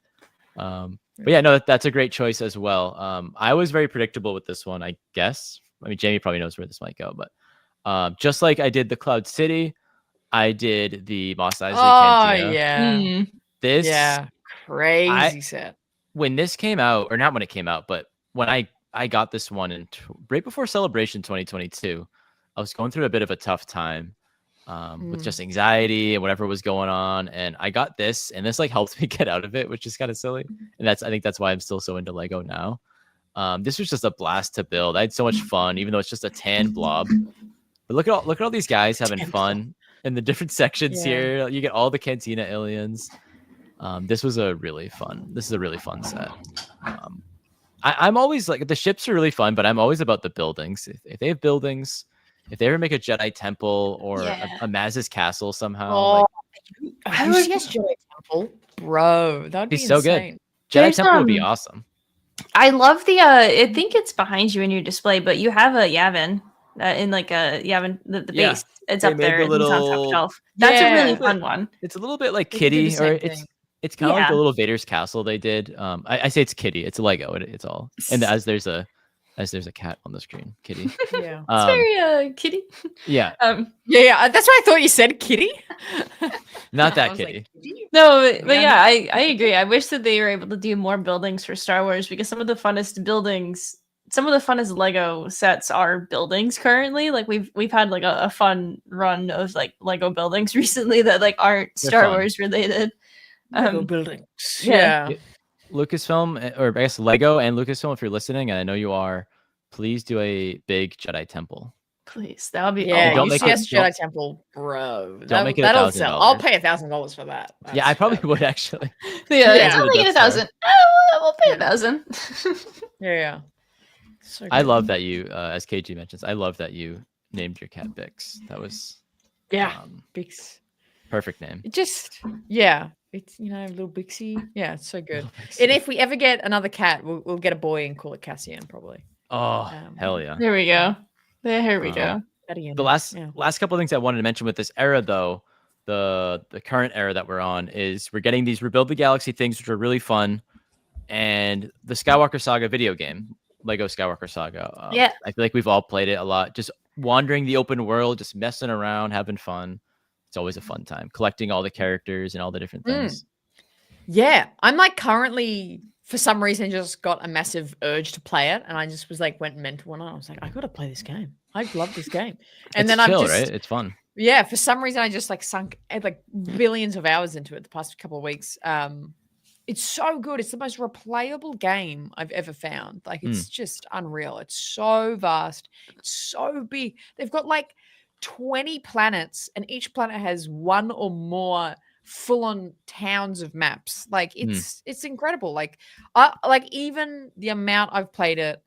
But yeah, no, that's a great choice as well. I was very predictable with this one, I guess. I mean, Jamie probably knows where this might go, but just like I did the Cloud City, I did the Mos Eisley Oh Cantina. yeah, This, yeah, crazy set. when this came out, or not when it came out, but when I got this one in right before Celebration 2022, I was going through a bit of a tough time with just anxiety and whatever was going on, and I got this, and this like helped me get out of it, which is kind of silly. And I think that's why I'm still so into Lego now. This was just a blast to build. I had so much fun, even though it's just a tan blob. But look at all these guys having fun in the different sections here. You get all the Cantina aliens. This is a really fun set. I'm always like, the ships are really fun, but I'm always about the buildings. If they have buildings, if they ever make a Jedi temple or a Maz's castle somehow, I would guess Jedi temple, bro. That would be so insane. Good. Jedi temple would be awesome. I love the I think it's behind you in your display, but you have a Yavin in like a Yavin the base. It's up there. It's on top shelf. That's a really fun one. It's a little bit like Kitty, or it's kind of like the little Vader's castle they did. I say it's Kitty. It's a Lego. It's all. And as there's a cat on the screen, Kitty. Yeah, it's very Kitty. Yeah. Yeah. That's why I thought you said Kitty. Not that Kitty. Like, Kitty. No, but yeah, I agree. I wish that they were able to do more buildings for Star Wars, because some of the funnest Lego sets are buildings currently. Like we've had like a fun run of like Lego buildings recently that like aren't Star Wars related. Lego buildings. Yeah. Lucasfilm, or I guess Lego and Lucasfilm, if you're listening, and I know you are, please do a big Jedi temple. Please, that would be don't make it Jedi temple, bro. Don't make it that'll $1,000. sell. I'll pay $1,000 for that. Yeah, I probably would actually. It's only 1,000. We'll pay 1,000. Yeah. So I love that you, as KG mentions, I love that you named your cat Bix. That was Bix. Perfect name. It just it's little Bixie. Yeah, it's so good. And if we ever get another cat, we'll get a boy and call it Cassian probably. Oh, hell yeah! There we go. There we go. The last couple of things I wanted to mention with this era, though, the current era that we're on, is we're getting these Rebuild the Galaxy things, which are really fun, and the Skywalker Saga video game, Lego Skywalker Saga. I feel like we've all played it a lot. Just wandering the open world, just messing around, having fun. It's always a fun time, collecting all the characters and all the different things. Yeah, I'm like currently, for some reason, just got a massive urge to play it, and I just was like went mental, and I was like, I gotta play this game. I love this game, and then chill, I'm just right? It's fun. Yeah, for some reason, I just like sunk like billions of hours into it the past couple of weeks. It's so good. It's the most replayable game I've ever found. Like it's just unreal. It's so vast, it's so big. They've got like 20 planets, and each planet has one or more full-on towns of maps. Like it's incredible. Like even the amount I've played it,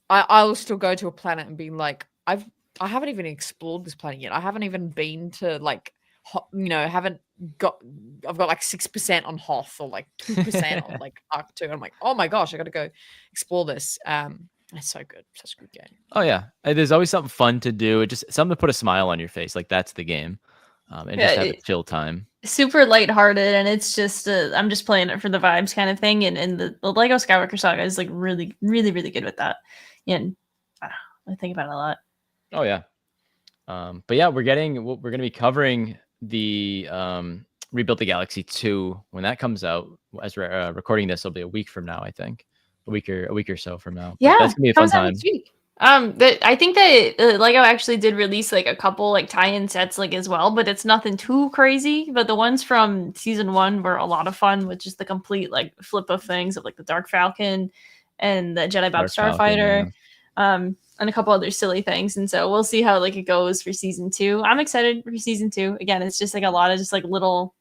I'll still go to a planet and be like, I haven't even explored this planet yet. I haven't even been to like I've got like 6% on Hoth, or like 2% on like Arc 2. I'm like, oh my gosh, I got to go explore this. It's so good. Such a good game. Oh yeah, there's always something fun to do. Just something to put a smile on your face. Like that's the game, and just have a chill time. Super lighthearted, and it's just I'm just playing it for the vibes kind of thing. And the Lego Skywalker Saga is like really, really, really good with that. And I think about it a lot. Oh yeah, but yeah, we're gonna be covering the Rebuild the Galaxy 2 when that comes out. As we're recording this, it'll be a week from now, I think. A week or so from now. Yeah, that's gonna be a fun time. I think that Lego actually did release like a couple like tie-in sets like as well, but it's nothing too crazy. But the ones from season 1 were a lot of fun, with just the complete like flip of things of like the Dark Falcon and the Jedi Bob Starfighter, and a couple other silly things. And so we'll see how like it goes for season 2. I'm excited for season 2. Again, it's just like a lot of just like little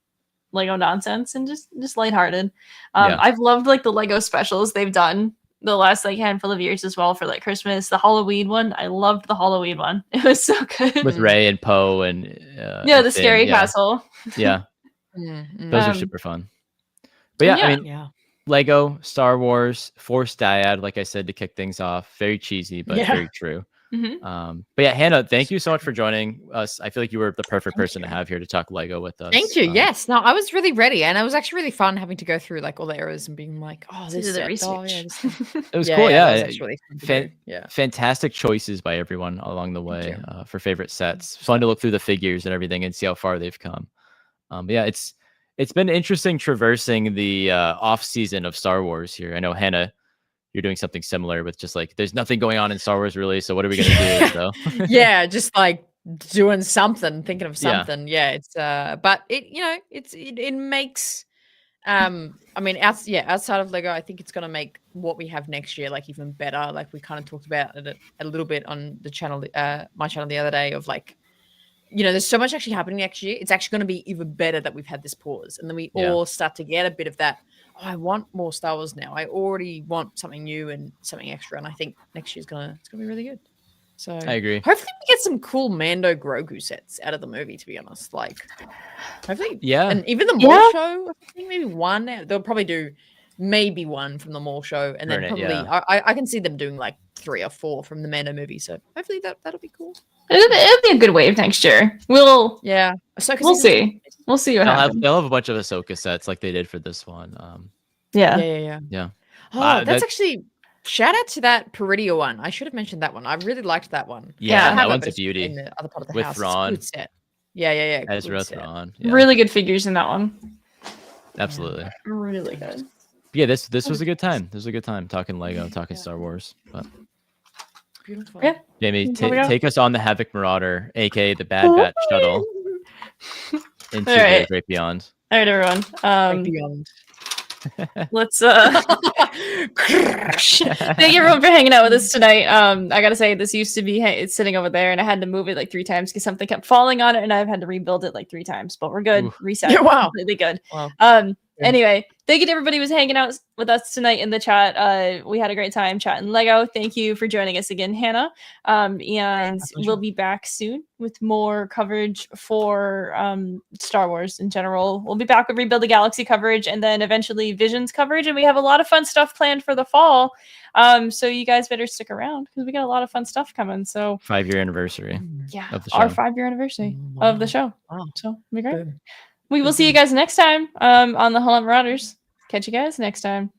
Lego nonsense and just lighthearted. I've loved like the Lego specials they've done the last like handful of years as well for like Christmas. The Halloween one, I loved the Halloween one. It was so good with Rey and Poe and the scary castle. Yeah, those are super fun. But yeah, I mean, Lego, Star Wars, Force Dyad, like I said, to kick things off. Very cheesy, but very true. But yeah, Hannah, thank you so much for joining us. I feel like you were the perfect person to have here to talk Lego with us. Thank you. Yes. No, I was really ready, and it was actually really fun having to go through like all the eras and being like, oh, To this do the set. research. Oh, yeah, this thing. It was Yeah, cool. yeah, Yeah, that was actually really fun to do. Yeah. fantastic choices by everyone along the way you. for favorite sets. Fun to look through the figures and everything and see how far they've come. But yeah, it's been interesting traversing the off season of Star Wars here. I know Hannah, you're doing something similar with just like there's nothing going on in Star Wars really. So what are we gonna do? So Yeah, just like doing something, thinking of Yeah. something. Yeah, it's but it makes I mean outside of Lego, I think it's gonna make what we have next year like even better. Like we kind of talked about it a little bit on the channel, my channel the other day of like, there's so much actually happening next year. It's actually going to be even better that we've had this pause, and then we all start to get a bit of that. Oh, I want more Star Wars now. I already want something new and something extra, and I think next year's it's gonna be really good. So I agree. Hopefully, we get some cool Mando Grogu sets out of the movie. To be honest, like hopefully, and even the mall show. I think maybe one. They'll probably do maybe one from the mall show, and then probably I can see them doing like 3 or 4 from the Mando movie. So hopefully that'll be cool. It'll be a good wave next year. We'll see. We'll see what happens. They'll have a bunch of Ahsoka sets like they did for this one. Yeah. Oh, that's that- actually shout out to that Peridia one. I should have mentioned that one. I really liked that one. Yeah, I that have it, one's but a it's beauty. in the other part of the With house. Thrawn. It's a good set. Yeah. Ezra good set. Thrawn. Yeah, Really good figures in that one. absolutely. Really good. Yeah, this was a good time. This was a good time talking Lego, talking Star Wars. But Beautiful. Yeah. Jamie, Here we go. take us on the Havoc Marauder, aka the Bad Batch shuttle, into All right. the Great Beyond. All right, everyone. Beyond. Let's thank you everyone for hanging out with us tonight. I gotta say this used to be it's sitting over there, and I had to move it like 3 times because something kept falling on it, and I've had to rebuild it like 3 times. But we're good. Ooh. Reset. Yeah, wow. Completely good. Wow. Anyway, thank you to everybody who was hanging out with us tonight in the chat. We had a great time chatting Lego. Thank you for joining us again, Hannah. And we'll be back soon with more coverage for Star Wars in general. We'll be back with Rebuild the Galaxy coverage and then eventually Visions coverage. And we have a lot of fun stuff planned for the fall. So you guys better stick around because we got a lot of fun stuff coming. So 5-year anniversary. Yeah, of the show. our 5-year anniversary of the show. Wow. So it'll be great. Good. We will see you guys next time on the Marauders. Catch you guys next time.